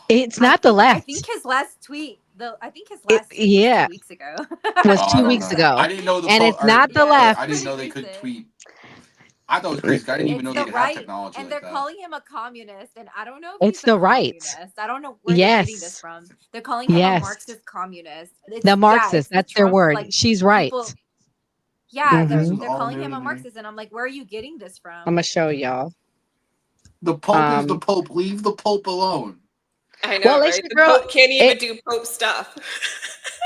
It's not the left. I think his last tweet was 2 weeks ago. Was Oh, 2 I don't weeks know. ago. I didn't know the And Pope. it's not the left. I didn't know they could tweet. I thought it was crazy. I didn't even know they could have technology and like they're that. calling him a communist, and I don't know if It's he's a the right. communist. I don't know where they're getting this from. They're calling him a Marxist communist. The Marxist, that's their word. Like, she's right. They're calling him a Marxist, and I'm like, where are you getting this from? I'm gonna show y'all. The Pope is the Pope. Leave the Pope alone. I know, right? The Pope can't even do Pope stuff.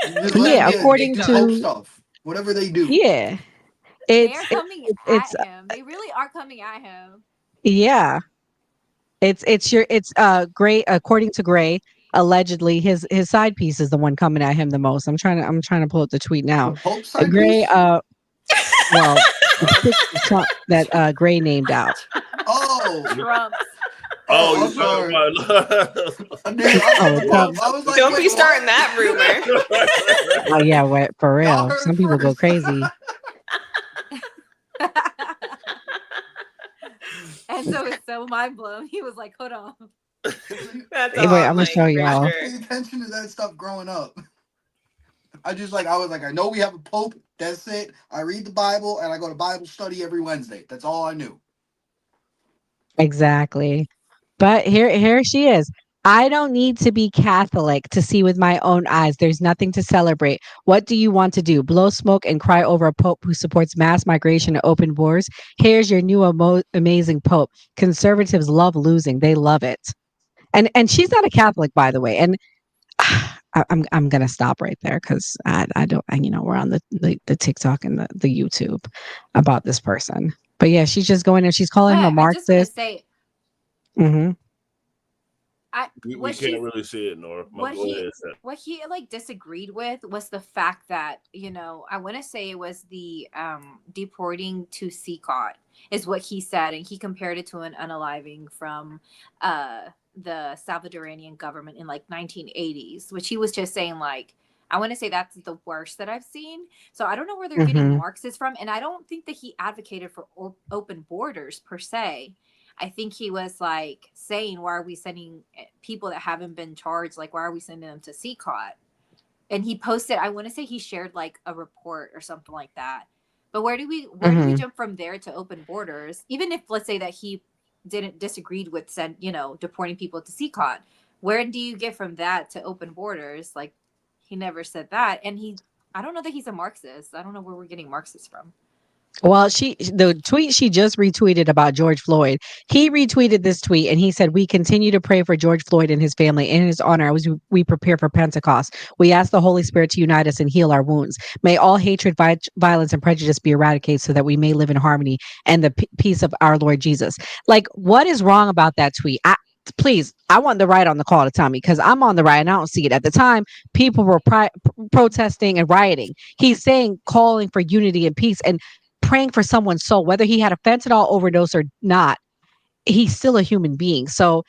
According to Pope stuff, whatever they do. Yeah, they're coming at him. They really are coming at him. Yeah, it's Gray. According to Gray, allegedly his side piece is the one coming at him the most. I'm trying to pull up the tweet now. Pope side Gray. piece? Well, that Gray named out. Oh, Trump. Oh, you talking about? Don't be starting that rumor. Oh yeah, for real. Some people go crazy. And so it's so mind blown. He was like, "Hold on." That's wait, I'm gonna show y'all. I paid attention to that stuff growing up. I was like, I know we have a Pope. That's it. I read the Bible and I go to Bible study every Wednesday. That's all I knew. Exactly. But here she is. I don't need to be Catholic to see with my own eyes. There's nothing to celebrate. What do you want to do? Blow smoke and cry over a Pope who supports mass migration and open borders? Here's your new amazing Pope. Conservatives love losing. They love it. And she's not a Catholic, by the way. And I'm gonna stop right there because I don't, we're on the TikTok and the YouTube about this person. But yeah, she's just going there. She's calling him a Marxist. I just say, we can't really see it, Nora. What he like disagreed with was the fact that, I want to say it was the deporting to CCOT is what he said, and he compared it to an unaliving from the Salvadorian government in like 1980s, which he was just saying like, I want to say that's the worst that I've seen. So I don't know where they're getting Marxists from, and I don't think that he advocated for open borders per se. I think he was like saying, why are we sending people that haven't been charged? Like, why are we sending them to CCOT? And he posted, I want to say he shared like a report or something like that. But where do we jump from there to open borders? Even if, let's say that he didn't disagreed with deporting people to CCOT, where do you get from that to open borders? Like, he never said that. And I don't know that he's a Marxist. I don't know where we're getting Marxists from. Well, the tweet she just retweeted about George Floyd, he retweeted this tweet and he said, "We continue to pray for George Floyd and his family in his honor as we prepare for Pentecost. We ask the Holy Spirit to unite us and heal our wounds. May all hatred, violence, and prejudice be eradicated so that we may live in harmony and the peace of our Lord Jesus." Like, what is wrong about that tweet? Please, I want the right on the call to tell me, because I'm on the right and I don't see it. At the time, people were protesting and rioting. He's saying, calling for unity and peace and praying for someone's soul, whether he had a fentanyl overdose or not. He's still a human being. So,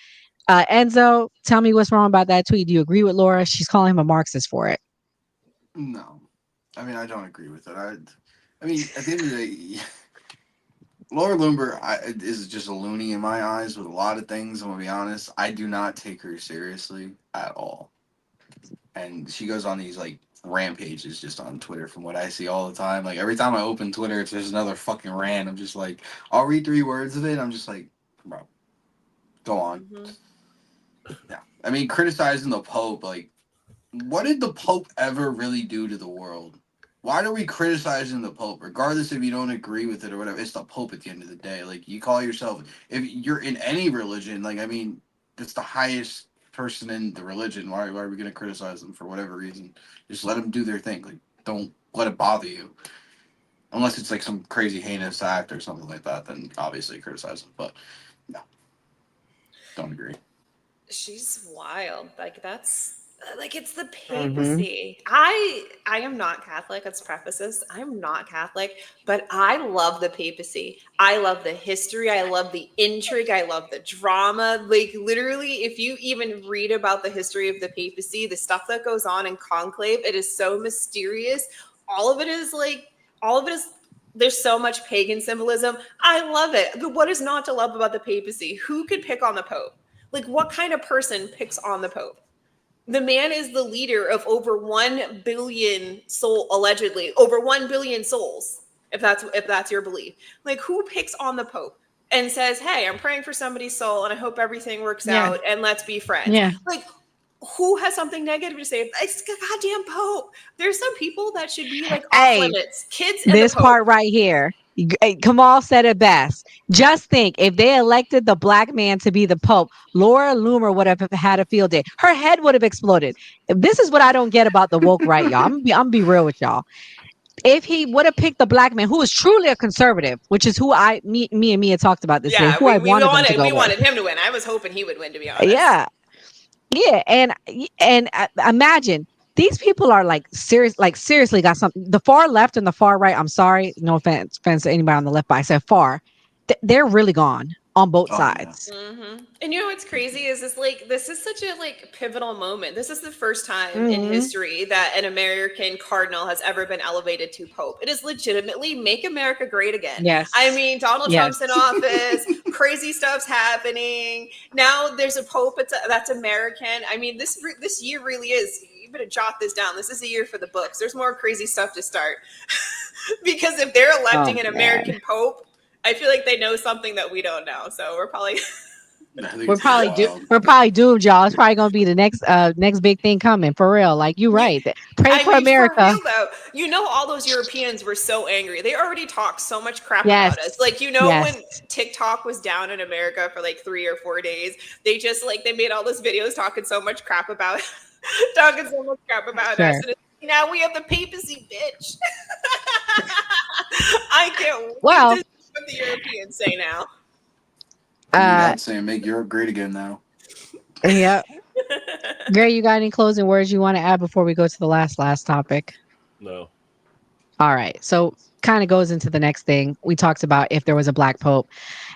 Enzo, tell me what's wrong about that tweet. Do you agree with Laura? She's calling him a Marxist for it. No, I mean, I don't agree with it. I mean, at the end of the day, Laura Loomer is just a loony in my eyes with a lot of things. I'm gonna be honest. I do not take her seriously at all, and she goes on these like rampages just on Twitter from what I see all the time. Like, every time I open Twitter, if there's another fucking rant, I'm just like, I'll read 3 words of it. I'm just like, bro, go on. Yeah, I mean, criticizing the Pope, like, what did the Pope ever really do to the world? Why are we criticizing the Pope? Regardless if you don't agree with it or whatever, it's the Pope at the end of the day. Like, you call yourself, if you're in any religion, like, I mean, it's the highest person in the religion. Why are we going to criticize them for whatever reason? Just let them do their thing. Like, don't let it bother you. Unless it's like some crazy heinous act or something like that, then obviously criticize them. But no, don't agree. She's wild. Like, that's like, it's the papacy. I am not Catholic. Let's preface this. I'm not Catholic, but I love the papacy. I love the history. I love the intrigue. I love the drama. Like, literally, if you even read about the history of the papacy, the stuff that goes on in conclave, it is so mysterious. All of it is there's so much pagan symbolism. I love it. But what is not to love about the papacy? Who could pick on the Pope? Like, what kind of person picks on the Pope? The man is the leader of over 1 billion allegedly over 1 billion souls, if that's your belief. Like, who picks on the Pope and says, "Hey, I'm praying for somebody's soul and I hope everything works out and let's be friends"? Yeah. Like, who has something negative to say? It's the goddamn Pope. There's some people that should be like off limits. Kids and this the Pope. part right here. Kamal said it best. Just think, if they elected the black man to be the Pope, Laura Loomer would have had a field day. Her head would have exploded. This is what I don't get about the woke right, y'all. I'm gonna be real with y'all. If he would have picked the black man who is truly a conservative, which is who me and Mia talked about this day, who I wanted we wanted him to win. I was hoping he would win, to be honest. Yeah, and imagine. These people are seriously got something. The far left and the far right, I'm sorry, no offense to anybody on the left, but I said far. They're really gone on both sides. Yeah. And you know what's crazy is this is such a pivotal moment. This is the first time in history that an American cardinal has ever been elevated to Pope. It is legitimately make America great again. Yes. I mean, Donald Trump's in office, crazy stuff's happening. Now there's a Pope that's American. I mean, this year really is. You better jot this down. This is a year for the books. There's more crazy stuff to start. Because if they're electing an American Pope, I feel like they know something that we don't know. So we're probably we're probably doomed, y'all. It's probably gonna be the next big thing coming, for real. Like, you're right. Pray for America. For real, though, you know, all those Europeans were so angry. They already talked so much crap about us. Like, you know, when TikTok was down in America for 3 or 4 days, they just they made all those videos talking so much crap about us. And now we have the papacy, bitch. I can't wait to see what the Europeans say now. Saying make Europe great again now. Yeah. Gary, you got any closing words you want to add before we go to the last topic? No. All right. So kind of goes into the next thing. We talked about if there was a black Pope.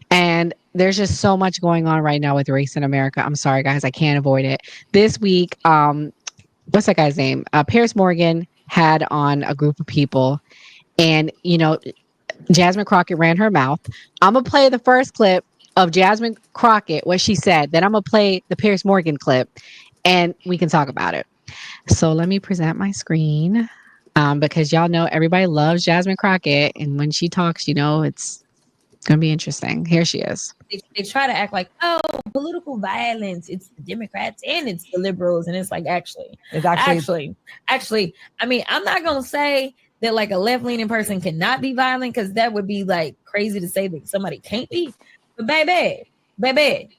And there's just so much going on right now with race in America. I'm sorry, guys. I can't avoid it. This week, what's that guy's name? Piers Morgan had on a group of people. And, you know, Jasmine Crockett ran her mouth. I'm going to play the first clip of Jasmine Crockett, what she said. Then I'm going to play the Piers Morgan clip and we can talk about it. So let me present my screen because y'all know everybody loves Jasmine Crockett. And when she talks, it's going to be interesting. Here she is. They try to act like, oh, political violence, it's the Democrats and it's the liberals. And it's like, actually, I mean, I'm not going to say that like a left-leaning person cannot be violent because that would be like crazy to say that somebody can't be. But baby,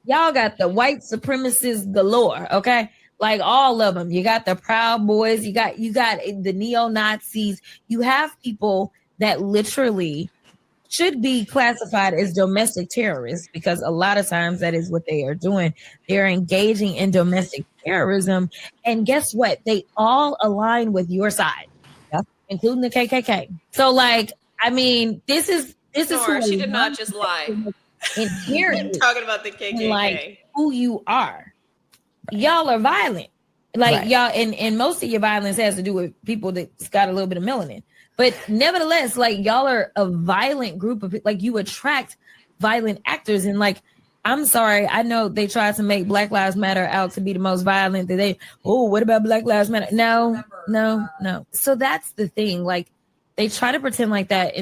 y'all got the white supremacists galore, okay? Like all of them. You got the Proud Boys, you got the neo-Nazis. You have people that literally should be classified as domestic terrorists because a lot of times that is what they are doing. They're engaging in domestic terrorism. And guess what? They all align with your side, including the KKK. So like, I mean, this is Nora, she did not just lie. Inherently Talking about the KKK. Like who you are. Y'all are violent. Like y'all, and most of your violence has to do with people that's got a little bit of melanin. But nevertheless, like y'all are a violent group of like you attract violent actors. And like, I'm sorry, I know they tried to make Black Lives Matter out to be the most violent. What about Black Lives Matter? No. So that's the thing. Like they try to pretend like that.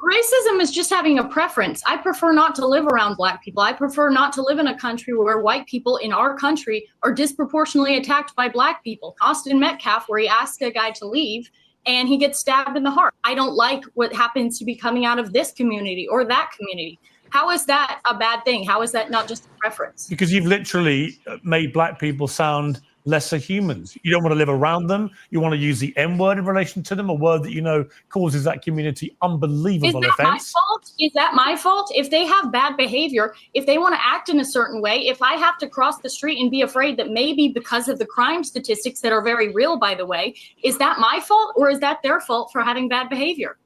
Racism is just having a preference. I prefer not to live around Black people. I prefer not to live in a country where white people in our country are disproportionately attacked by Black people. Austin Metcalf, where he asked a guy to leave and he gets stabbed in the heart. I don't like what happens to be coming out of this community or that community. How is that a bad thing? How is that not just a preference? Because you've literally made Black people sound lesser humans. You don't want to live around them. You want to use the N word in relation to them, a word that causes that community unbelievable offense. Is that my fault? If they have bad behavior, if they want to act in a certain way, if I have to cross the street and be afraid that maybe because of the crime statistics that are very real, by the way, is that my fault or is that their fault for having bad behavior?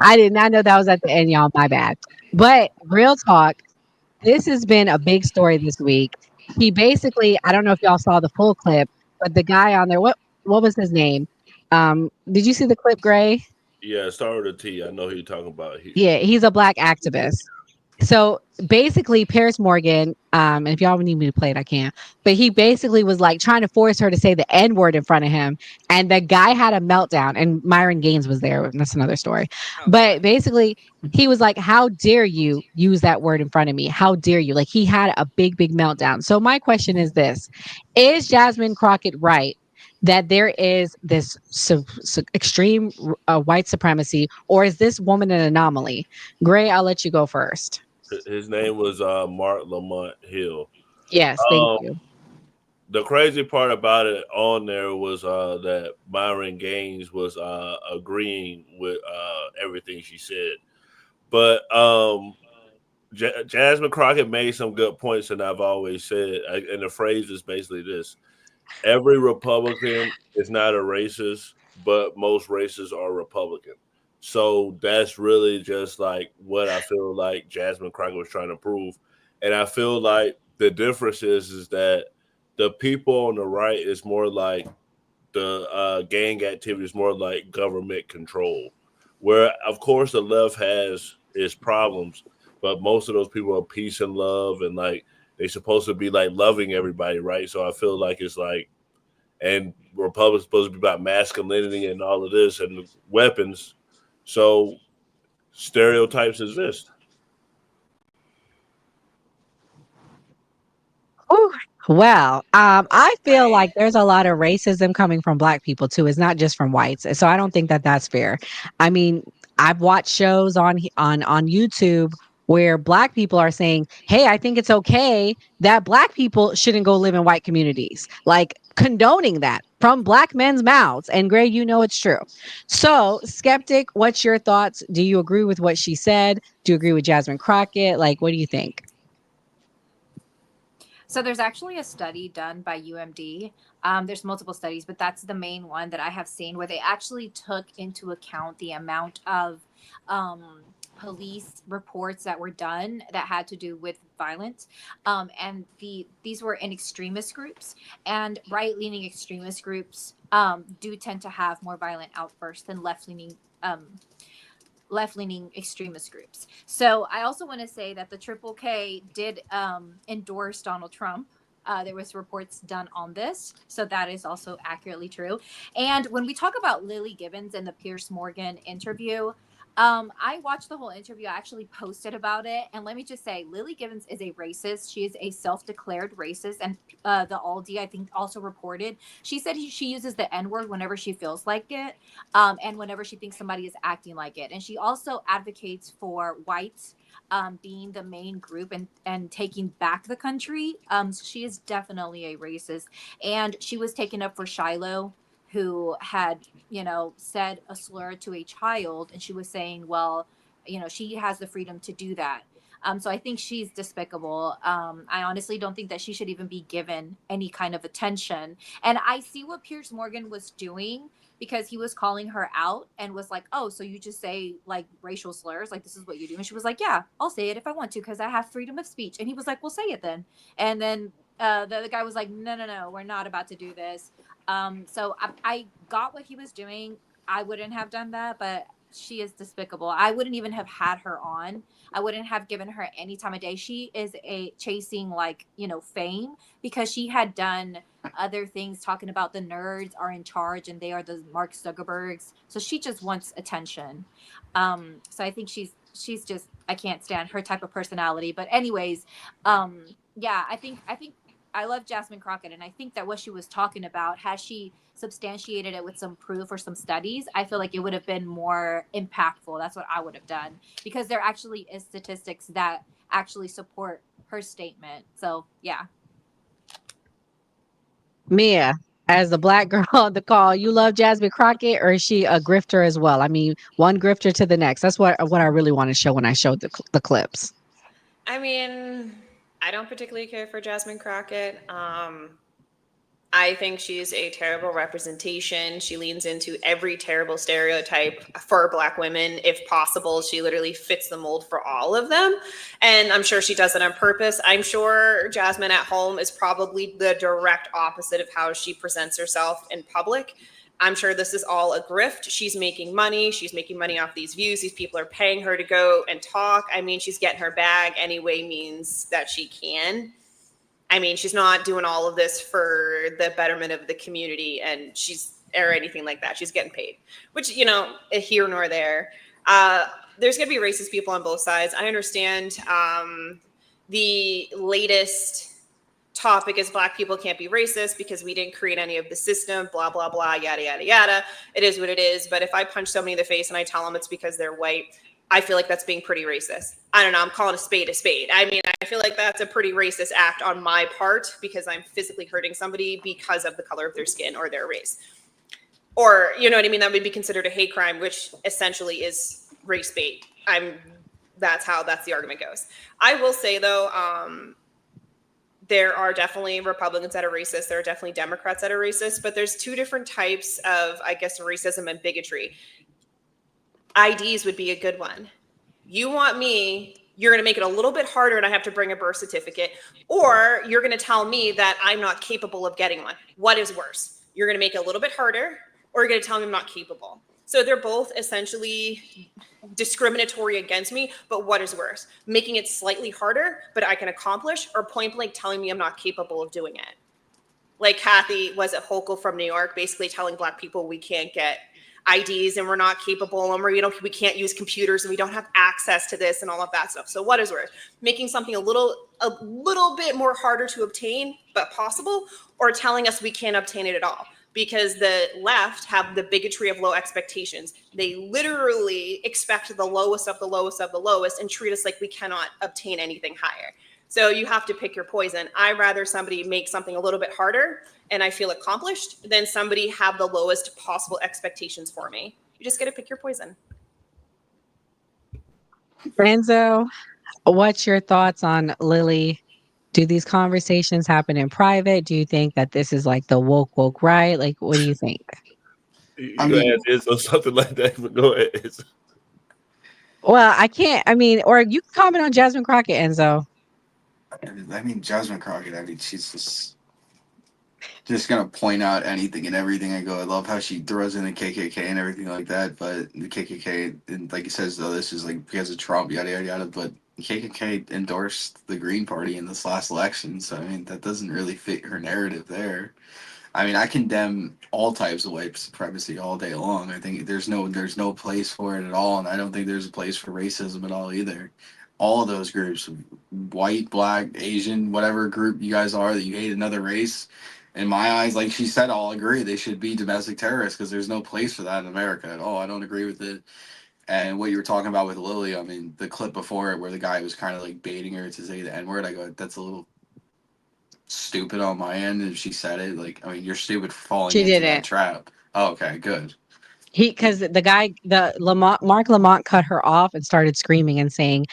I did not know that was at the end, y'all. My bad. But real talk, this has been a big story this week. He basically, I don't know if y'all saw the full clip, but the guy on there, what was his name? Did you see the clip, Gray? Yeah, start with a T. I know who you're talking about. He's a Black activist. So basically, Piers Morgan, and if y'all need me to play it, I can. But he basically was like trying to force her to say the N word in front of him. And the guy had a meltdown. And Myron Gaines was there. That's another story. But basically, he was like, how dare you use that word in front of me? How dare you? Like he had a big meltdown. So my question is this. Is Jasmine Crockett right that there is this extreme white supremacy, or is this woman an anomaly? Gray, I'll let you go first. His name was Mark Lamont Hill. Yes, thank you. The crazy part about it on there was that Myron Gaines was agreeing with everything she said. But Jasmine Crockett made some good points, and I've always said, and the phrase is basically this. Every Republican is not a racist, but most racists are Republican. So that's really just like what I feel like Jasmine Crockett was trying to prove. And I feel like the difference is that the people on the right is more like the gang activity is more like government control, where of course the left has its problems, but most of those people are peace and love and like they're supposed to be like loving everybody, right? So I feel like it's like, and Republicans supposed to be about masculinity and all of this and weapons. So stereotypes exist. Ooh, well, I feel like there's a lot of racism coming from Black people too. It's not just from whites. So I don't think that that's fair. I mean, I've watched shows on YouTube where Black people are saying, hey, I think it's okay that Black people shouldn't go live in white communities, like condoning that from Black men's mouths. And Gray, it's true. So Skeptic, what's your thoughts? Do you agree with what she said? Do you agree with Jasmine Crockett? Like, what do you think? So there's actually a study done by UMD. There's multiple studies, but that's the main one that I have seen where they actually took into account the amount of police reports that were done that had to do with violence, and these were in extremist groups, and right-leaning extremist groups do tend to have more violent outbursts than left-leaning extremist groups. So I also want to say that the Triple K did endorse Donald Trump. There was reports done on this, so that is also accurately true. And when we talk about Lily Gibbons and the Piers Morgan interview, I watched the whole interview. I actually posted about it, and let me just say, Lily Gibbons is a racist. She is a self-declared racist, and the Aldi, I think, also reported. She said she uses the N-word whenever she feels like it, and whenever she thinks somebody is acting like it. And she also advocates for whites being the main group and taking back the country. So she is definitely a racist, and she was taken up for Shiloh, who had, said a slur to a child, and she was saying, well, she has the freedom to do that. So I think she's despicable. I honestly don't think that she should even be given any kind of attention. And I see what Piers Morgan was doing, because he was calling her out and was like, oh, so you just say like racial slurs, like this is what you do. And she was like, yeah, I'll say it if I want to, because I have freedom of speech. And he was like, well, say it then. And then the other guy was like, no, we're not about to do this. So I got what he was doing. I wouldn't have done that, but she is despicable. I wouldn't even have had her on. I wouldn't have given her any time of day. She is chasing fame, because she had done other things talking about the nerds are in charge and they are the Mark Zuckerbergs. So she just wants attention. So I think she's just, I can't stand her type of personality. But anyways, yeah, I think I love Jasmine Crockett, and I think that what she was talking about, has she substantiated it with some proof or some studies, I feel like it would have been more impactful. That's what I would have done, because there actually is statistics that actually support her statement. So yeah. Mia, as the black girl on the call, you love Jasmine Crockett, or is she a grifter as well? I mean, one grifter to the next. That's what I really want to show when I showed the clips. I mean, I don't particularly care for Jasmine Crockett. I think she's a terrible representation. She leans into every terrible stereotype for Black women. If possible, she literally fits the mold for all of them. And I'm sure she does it on purpose. I'm sure Jasmine at home is probably the direct opposite of how she presents herself in public. I'm sure this is all a grift. She's making money. She's making money off these views. These people are paying her to go and talk. I mean, she's getting her bag any way means that she can. I mean, she's not doing all of this for the betterment of the community or anything like that. She's getting paid, which, here nor there. There's going to be racist people on both sides. I understand the latest topic is Black people can't be racist because we didn't create any of the system, blah, blah, blah, yada, yada, yada. It is what it is. But if I punch somebody in the face and I tell them it's because they're white, I feel like that's being pretty racist. I don't know. I'm calling a spade a spade. I mean, I feel like that's a pretty racist act on my part, because I'm physically hurting somebody because of the color of their skin or their race. Or, you know what I mean? That would be considered a hate crime, which essentially is race bait. That's the argument goes. I will say though, there are definitely Republicans that are racist. There are definitely Democrats that are racist, but there's two different types of, I guess, racism and bigotry. IDs would be a good one. You want me, you're going to make it a little bit harder and I have to bring a birth certificate, or you're going to tell me that I'm not capable of getting one. What is worse? You're going to make it a little bit harder, or you're going to tell me I'm not capable. So they're both essentially discriminatory against me, but what is worse? Making it slightly harder, but I can accomplish, or point blank telling me I'm not capable of doing it. Like Kathy, was it Hochul from New York, basically telling Black people we can't get IDs and we're not capable, and we can't use computers and we don't have access to this and all of that stuff. So what is worse? Making something a little bit more harder to obtain, but possible, or telling us we can't obtain it at all? Because the left have the bigotry of low expectations. They literally expect the lowest of the lowest of the lowest and treat us like we cannot obtain anything higher. So you have to pick your poison. I'd rather somebody make something a little bit harder and I feel accomplished than somebody have the lowest possible expectations for me. You just got to pick your poison. Renzo, what's your thoughts on Lily? Do these conversations happen in private? Do you think that this is like the woke right? Like, what do you think? You add this or something like that, but go ahead. Well, I can't. I mean, or you can comment on Jasmine Crockett, Enzo. I mean, Jasmine Crockett. I mean, she's just gonna point out anything and everything. I go, I love how she throws in the KKK and everything like that. But the KKK, and like he says, though, this is like because of Trump, yada yada yada. But the KKK endorsed the Green Party in this last election, so I mean that doesn't really fit her narrative there. I mean, I condemn all types of white supremacy all day long. I think there's no place for it at all, and I don't think there's a place for racism at all either. All of those groups, white, black, Asian, whatever group you guys are that you hate another race, in my eyes, like she said, I'll agree they should be domestic terrorists because there's no place for that in America at all. I don't agree with it. And what you were talking about with Lily, I mean, the clip before it where the guy was kind of like baiting her to say the N word, I go, that's a little stupid on my end if she said it. Like, I mean, you're stupid for falling She into that didn't. trap. Oh, okay, good. Because the guy, Mark Lamont cut her off and started screaming and saying,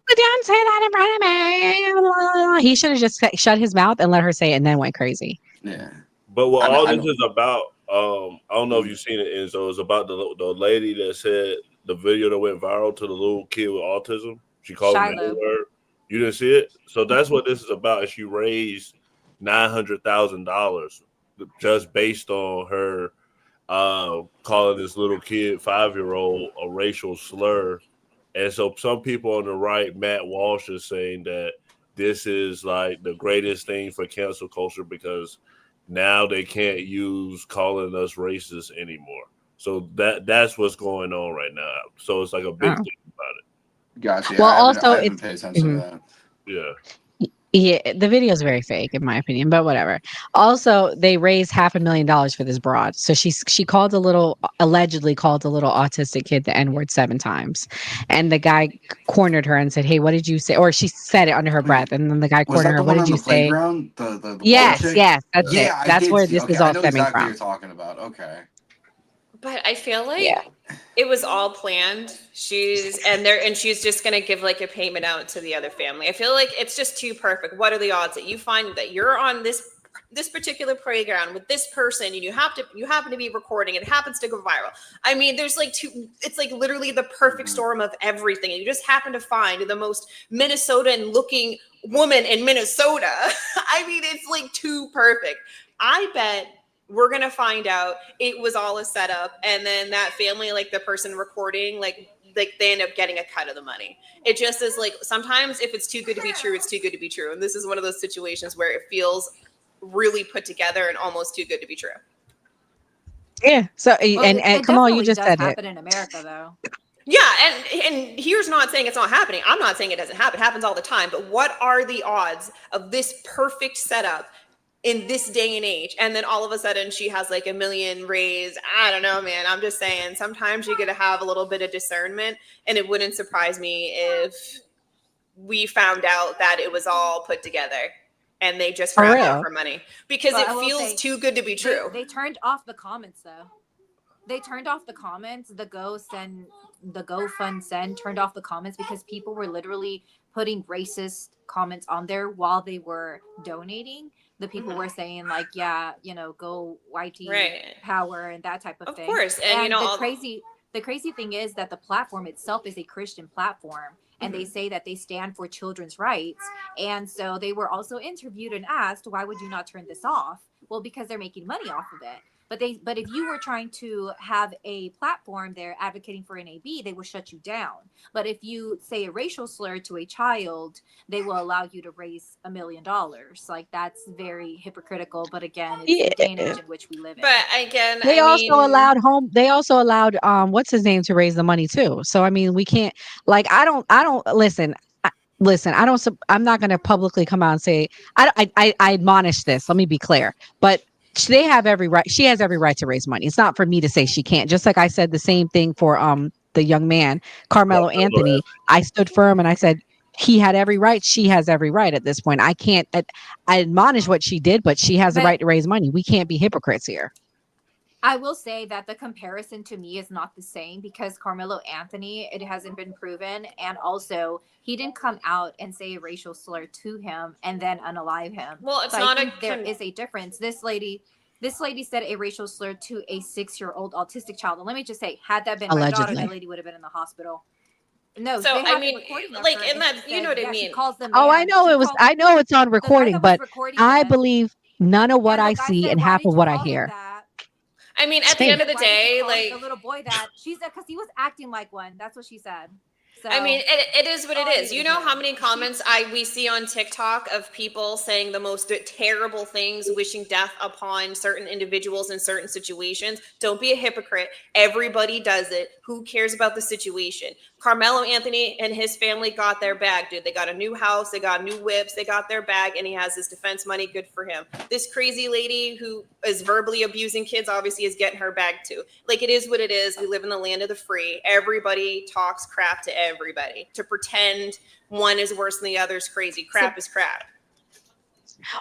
"Don't say that in front of me." He should have just shut his mouth and let her say it, and then went crazy. Yeah. But what I all this don't- is about, I don't know if you've seen it, Enzo, it's about the lady that said the video that went viral to the little kid with autism. She called him the Shiloh. N-word. You didn't see it? So that's what this is about. And she raised $900,000 just based on her calling this little kid, 5-year-old, a racial slur. And so some people on the right, Matt Walsh, is saying that this is like the greatest thing for cancel culture because now they can't use calling us racist anymore. So that's what's going on right now. So it's like a big thing about it. Gotcha. Well, I also haven't it's paid attention to that. Yeah. Yeah, the video is very fake in my opinion, but whatever. Also, they raised $500,000 for this broad. So she allegedly called a little autistic kid the N-word 7 times. And the guy cornered her and said, "Hey, what did you say?" Or she said it under her breath. And then the guy Was cornered that her, the "What one did on you the say?" playground? The blonde Yes, chick? yes, that's it. Yeah, I That's did where see. this Okay, is I all know stemming exactly what from. you're talking about. Okay. But I feel like Yeah. it was all planned. She's just gonna give like a payment out to the other family. I feel like it's just too perfect. What are the odds that you find that you're on this particular playground with this person and you happen to be recording, it happens to go viral? I mean, there's like it's like literally the perfect storm of everything. And you just happen to find the most Minnesotan looking woman in Minnesota. I mean, it's like too perfect. I bet we're gonna find out it was all a setup, and then that family, like the person recording, like they end up getting a cut of the money. It just is like sometimes if it's too good to be true, it's too good to be true. And this is one of those situations where it feels really put together and almost too good to be true. Yeah. So Well, and it Kamal, you definitely just does said it. happen in America, though. Yeah, and here's not saying it's not happening. I'm not saying it doesn't happen. It happens all the time. But what are the odds of this perfect setup in this day and age? And then all of a sudden she has like 1 million raised. I don't know, man. I'm just saying sometimes you got to have a little bit of discernment. And it wouldn't surprise me if we found out that it was all put together and they just For ran real. out for money because But I it will feels say, too good to be true. They turned off the comments, though. They turned off the comments. The GoFund send turned off the comments because people were literally putting racist comments on there while they were donating. The people were saying like, yeah, go YT Right. power and that type of thing. Of course. And the crazy thing is that the platform itself is a Christian platform, and they say that they stand for children's rights. And so they were also interviewed and asked, why would you not turn this off? Well, because they're making money off of it. But if you were trying to have a platform there advocating for NAB, they will shut you down. But if you say a racial slur to a child, they will allow you to raise $1 million. Like, that's very hypocritical. But again, it's the day and age in which we live in. But again, They also allowed what's his name to raise the money too. So I mean, we can't like I don't listen. I'm not going to publicly come out and say I admonish this. Let me be clear. But they have every right. She has every right to raise money. It's not for me to say she can't. Just like I said the same thing for the young man, Carmelo Anthony. I stood firm and I said he had every right. She has every right at this point. I can't I admonish what she did, but she has the right to raise money. We can't be hypocrites here. I will say that the comparison to me is not the same because Carmelo Anthony, it hasn't been proven. And also, he didn't come out and say a racial slur to him and then unalive him. Well, it's so not I think there is a difference. This lady said a racial slur to a 6-year-old autistic child. And let me just say, had that been my daughter, Allegedly. that lady would have been in the hospital. No, So they I have the mean, recording of like her, in and that, she you know said, what I yeah, she mean. calls them Oh, I man. know She it was. called I know it's on the guy recording, that was but recording I them. believe none of what Yeah, I the guy see said, and "Why half did of you what I call him hear. that?" I mean, at the Same. end of the Why did day, you call the like, little boy that? She said, because he was acting like one. That's what she said. So I mean, it is what it all I is. needed You to know hear. how many comments we see on TikTok of people saying the most terrible things, wishing death upon certain individuals in certain situations. Don't be a hypocrite. Everybody does it. Who cares about the situation? Carmelo Anthony and his family got their bag, dude. They got a new house, they got new whips, they got their bag, and he has his defense money. Good for him. This crazy lady who is verbally abusing kids obviously is getting her bag too. Like, it is what it is. We live in the land of the free. Everybody talks crap to everybody. To pretend one is worse than the other is crazy. Crap is crap.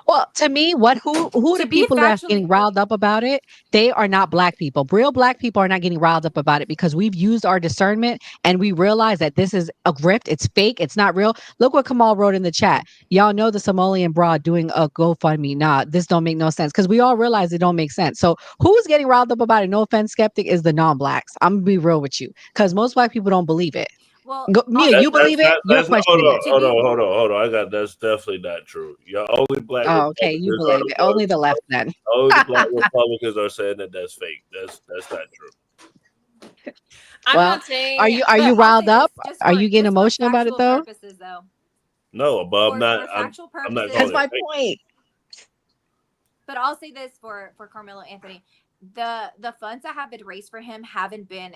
Well, to me, who To the be people that's getting factually riled up about it? They are not black people. Real black people are not getting riled up about it because we've used our discernment and we realize that this is a grift. It's fake. It's not real. Look what Kamal wrote in the chat. Y'all know the Somalian broad doing a GoFundMe. Nah, this don't make no sense because we all realize it don't make sense. So who's getting riled up about it? No offense, skeptic is the non-blacks. I'm gonna be real with you because most black people don't believe it. Well, Mia, you believe it? You're That's not, hold questioning on, it. hold on. I got that's definitely not true. Your only black Oh, okay, you Republicans are believe it. Only the left then. only the black Republicans are saying that that's fake. That's not true. I'm Well, not saying, are you but I'll riled say up? this, just Are you getting just for emotional about it factual though? purposes, though. No, but I'm not. For factual I'm not purposes, That's calling my it fake. point. but I'll say this for Carmelo Anthony, the funds that have been raised for him haven't been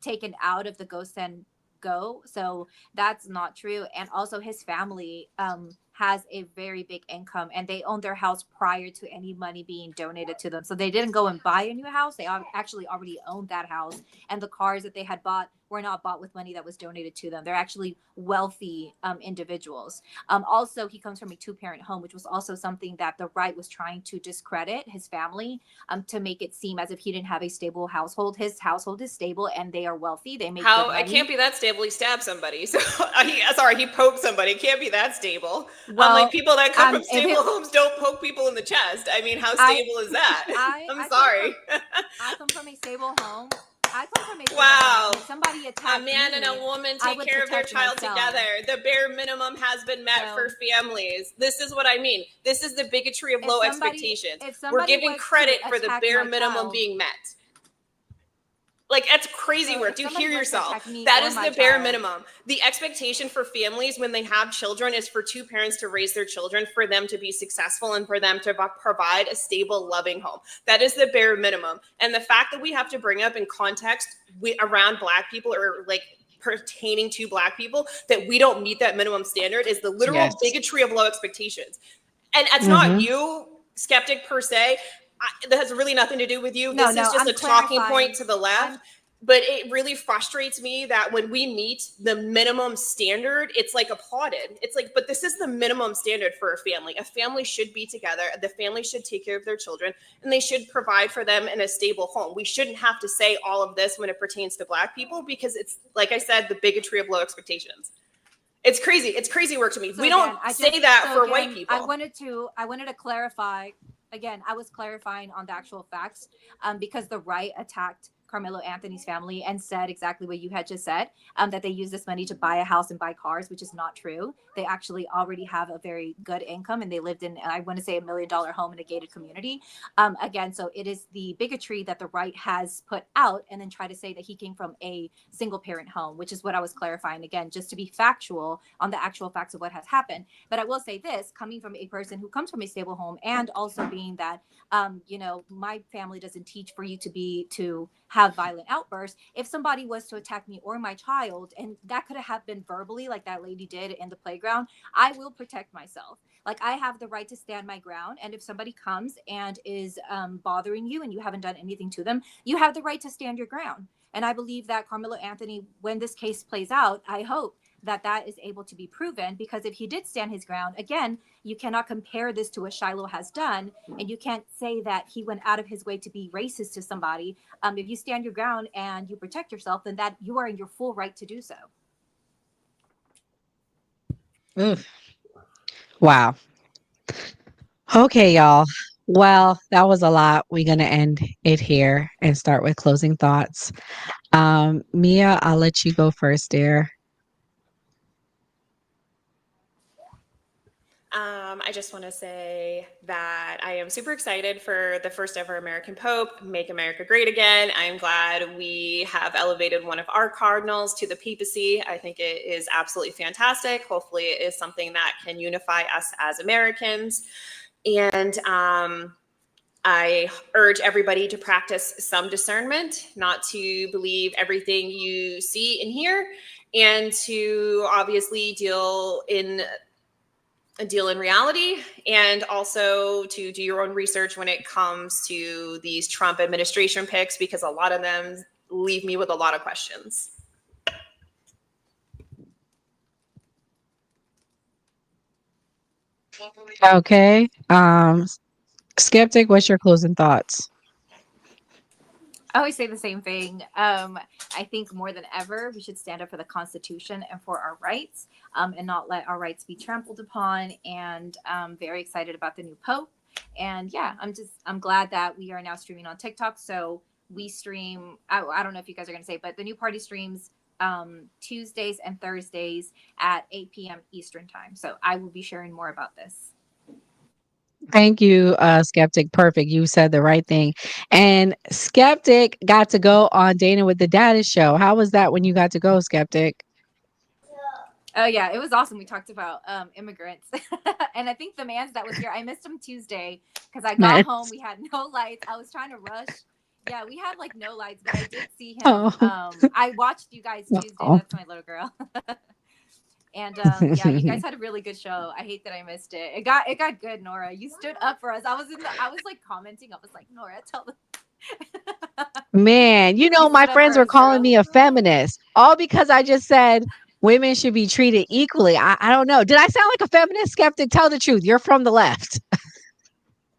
taken out of the Go Send Go, so that's not true. And also, his family has a very big income, and they own their house prior to any money being donated to them. So they didn't go and buy a new house; they actually already owned that house, and the cars that they had bought were not bought with money that was donated to them. They're actually wealthy individuals. Also, he comes from a two-parent home, which was also something that the right was trying to discredit his family, to make it seem as if he didn't have a stable household. His household is stable, and they are wealthy. They make how good money. it can't be that stable. He stabbed somebody. So he poked somebody. It can't be that stable. Well, Unlike people that come from if stable homes don't poke people in the chest. I mean, how stable is that? I'm sorry. I come from a stable home. I come from a stable Wow. home. If somebody attacked A man me, and a woman I take would care of their protect child myself. together. The bare minimum has been met for families. This is what I mean. This is the bigotry of If low somebody- expectations. if We're somebody giving was to credit for the attack bare my minimum child- being met. Like, that's crazy So work. if Do you somebody hear was to yourself? attack me That or is my the bare child- minimum. The expectation for families when they have children is for two parents to raise their children, for them to be successful, and for them to provide a stable, loving home. That is the bare minimum. And the fact that we have to bring up in context around Black people, or like pertaining to Black people, that we don't meet that minimum standard is the literal Yes. bigotry of low expectations. And it's not you, skeptic, per se. That has really nothing to do with you. No, This no, is just I'm a talking clarifying. point to the left. But it really frustrates me that when we meet the minimum standard, it's like applauded. It's like, but this is the minimum standard for a family. A family should be together. The family should take care of their children, and they should provide for them in a stable home. We shouldn't have to say all of this when it pertains to Black people, because it's, like I said, the bigotry of low expectations. It's crazy. It's crazy work to me. So we again, don't say that for white people. I wanted to clarify. Again, I was clarifying on the actual facts, because the right attacked Carmelo Anthony's family and said exactly what you had just said, that they use this money to buy a house and buy cars, which is not true. They actually already have a very good income, and they lived in, I want to say, $1 million home in a gated community. Again, so it is the bigotry that the right has put out, and then try to say that he came from a single parent home, which is what I was clarifying, again, just to be factual on the actual facts of what has happened. But I will say this, coming from a person who comes from a stable home, and also being that, my family doesn't teach for you to have violent outbursts. If somebody was to attack me or my child, and that could have been verbally, like that lady did in the playground, I will protect myself. Like, I have the right to stand my ground. And if somebody comes and is bothering you and you haven't done anything to them, you have the right to stand your ground. And I believe that Carmelo Anthony, when this case plays out, I hope that is able to be proven, because if he did stand his ground, again, you cannot compare this to what Shiloh has done, and you can't say that he went out of his way to be racist to somebody. If you stand your ground and you protect yourself, then that you are in your full right to do so. Wow. Okay, y'all. Well, that was a lot. We're going to end it here and start with closing thoughts. Mia, I'll let you go first, dear. I just want to say that I am super excited for the first ever American Pope, Make America Great Again. I'm glad we have elevated one of our cardinals to the papacy. I think it is absolutely fantastic. Hopefully it is something that can unify us as Americans. And I urge everybody to practice some discernment, not to believe everything you see and hear, and to obviously deal in reality, and also to do your own research when it comes to these Trump administration picks, because a lot of them leave me with a lot of questions. Okay. Skeptic, what's your closing thoughts? I always say the same thing. I think more than ever, we should stand up for the Constitution and for our rights, and not let our rights be trampled upon. And I'm very excited about the new Pope. And yeah, I'm glad that we are now streaming on TikTok. So we stream, I don't know if you guys are going to say, but the new party streams Tuesdays and Thursdays at 8 p.m. Eastern time. So I will be sharing more about this. Thank you, Skeptic. Perfect. You said the right thing. And Skeptic got to go on Dana with the Dada show. How was that when you got to go, Skeptic? Oh yeah, it was awesome. We talked about immigrants, and I think the man's that was here. I missed him Tuesday because I got home. We had no lights. I was trying to rush. Yeah, we had like no lights, but I did see him. Oh. I watched you guys Tuesday. That's my little girl. And yeah, you guys had a really good show. I hate that I missed it. It got good, Nora. You stood up for us. I was like commenting. I was like, Nora, tell them. Man, my friends were calling me a feminist, all because I just said women should be treated equally. I don't know. Did I sound like a feminist? Skeptic? Tell the truth. You're from the left.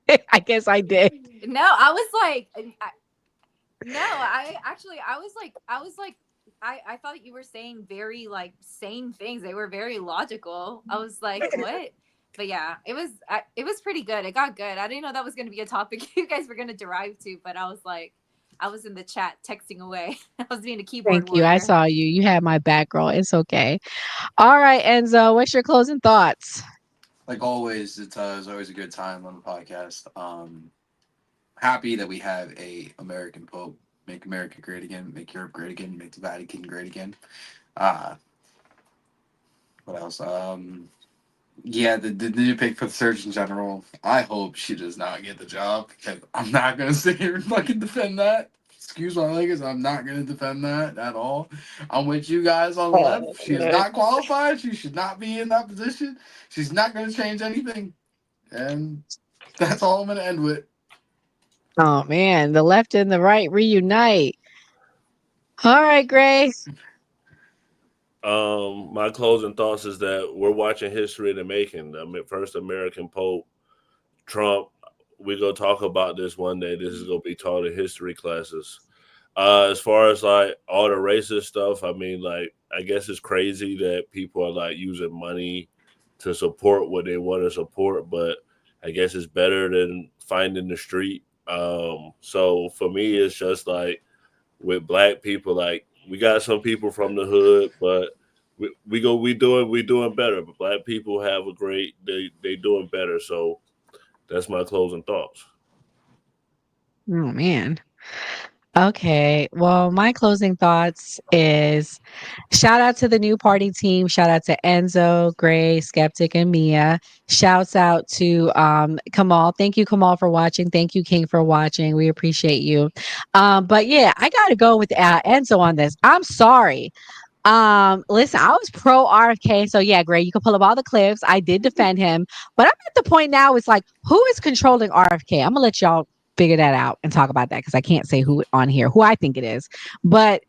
I guess I did. No, I was like, I thought you were saying very like sane things. They were very logical. I was like, what? But yeah, it was pretty good. It got good. I didn't know that was going to be a topic you guys were going to derive to, but I was like, I was in the chat texting away. I was being a keyboard Thank you. warrior. I saw you. You had my back, girl. It's okay. All right, Enzo, what's your closing thoughts? Like always, it's always a good time on the podcast. Happy that we have a American Pope. Make America great again. Make Europe great again. Make the Vatican great again. What else? Yeah, the new pick for the Surgeon General. I hope she does not get the job, because I'm not gonna sit here and fucking defend that. Excuse my language. I'm not gonna defend that at all. I'm with you guys on the left. She is not qualified. She should not be in that position. She's not gonna change anything, and that's all I'm gonna end with. Oh man, the left and the right reunite. All right, Grace. My closing thoughts is that we're watching history in the making. The first American Pope, Trump. We're gonna talk about this one day. This is gonna be taught in history classes. As far as like all the racist stuff, I mean, like, I guess it's crazy that people are like using money to support what they want to support, but I guess it's better than finding the street. So for me, it's just like with black people, like, we got some people from the hood, but we doing better. But black people have a great, they doing better. So that's my closing thoughts. Oh man. Okay. Well, my closing thoughts is shout out to the new party team. Shout out to Enzo, Gray, Skeptic, and Mia. Shouts out to Kamal. Thank you, Kamal, for watching. Thank you, King, for watching. We appreciate you. But yeah, I gotta go with Enzo on this. I'm sorry. Listen, I was pro RFK, so yeah, Gray, you can pull up all the clips. I did defend him, but I'm at the point now. It's like, who is controlling RFK? I'm gonna let y'all figure that out and talk about that, because I can't say who on here, who I think it is. But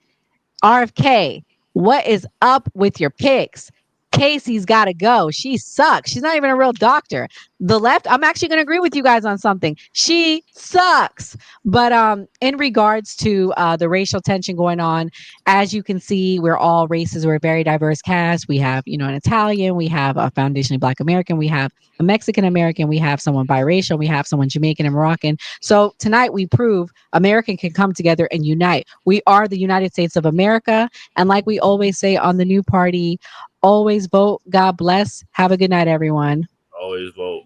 RFK, what is up with your picks? Casey's got to go. She sucks. She's not even a real doctor. The left, I'm actually going to agree with you guys on something. She sucks. But in regards to the racial tension going on, as you can see, we're all races. We're a very diverse cast. We have, an Italian. We have a foundationally Black American. We have a Mexican American. We have someone biracial. We have someone Jamaican and Moroccan. So tonight we prove American can come together and unite. We are the United States of America. And like we always say on the new party, always vote. God bless. Have a good night, everyone. Always vote.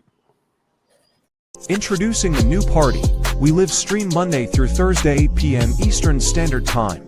Introducing the new party. We live stream Monday through Thursday 8 p.m. Eastern Standard Time.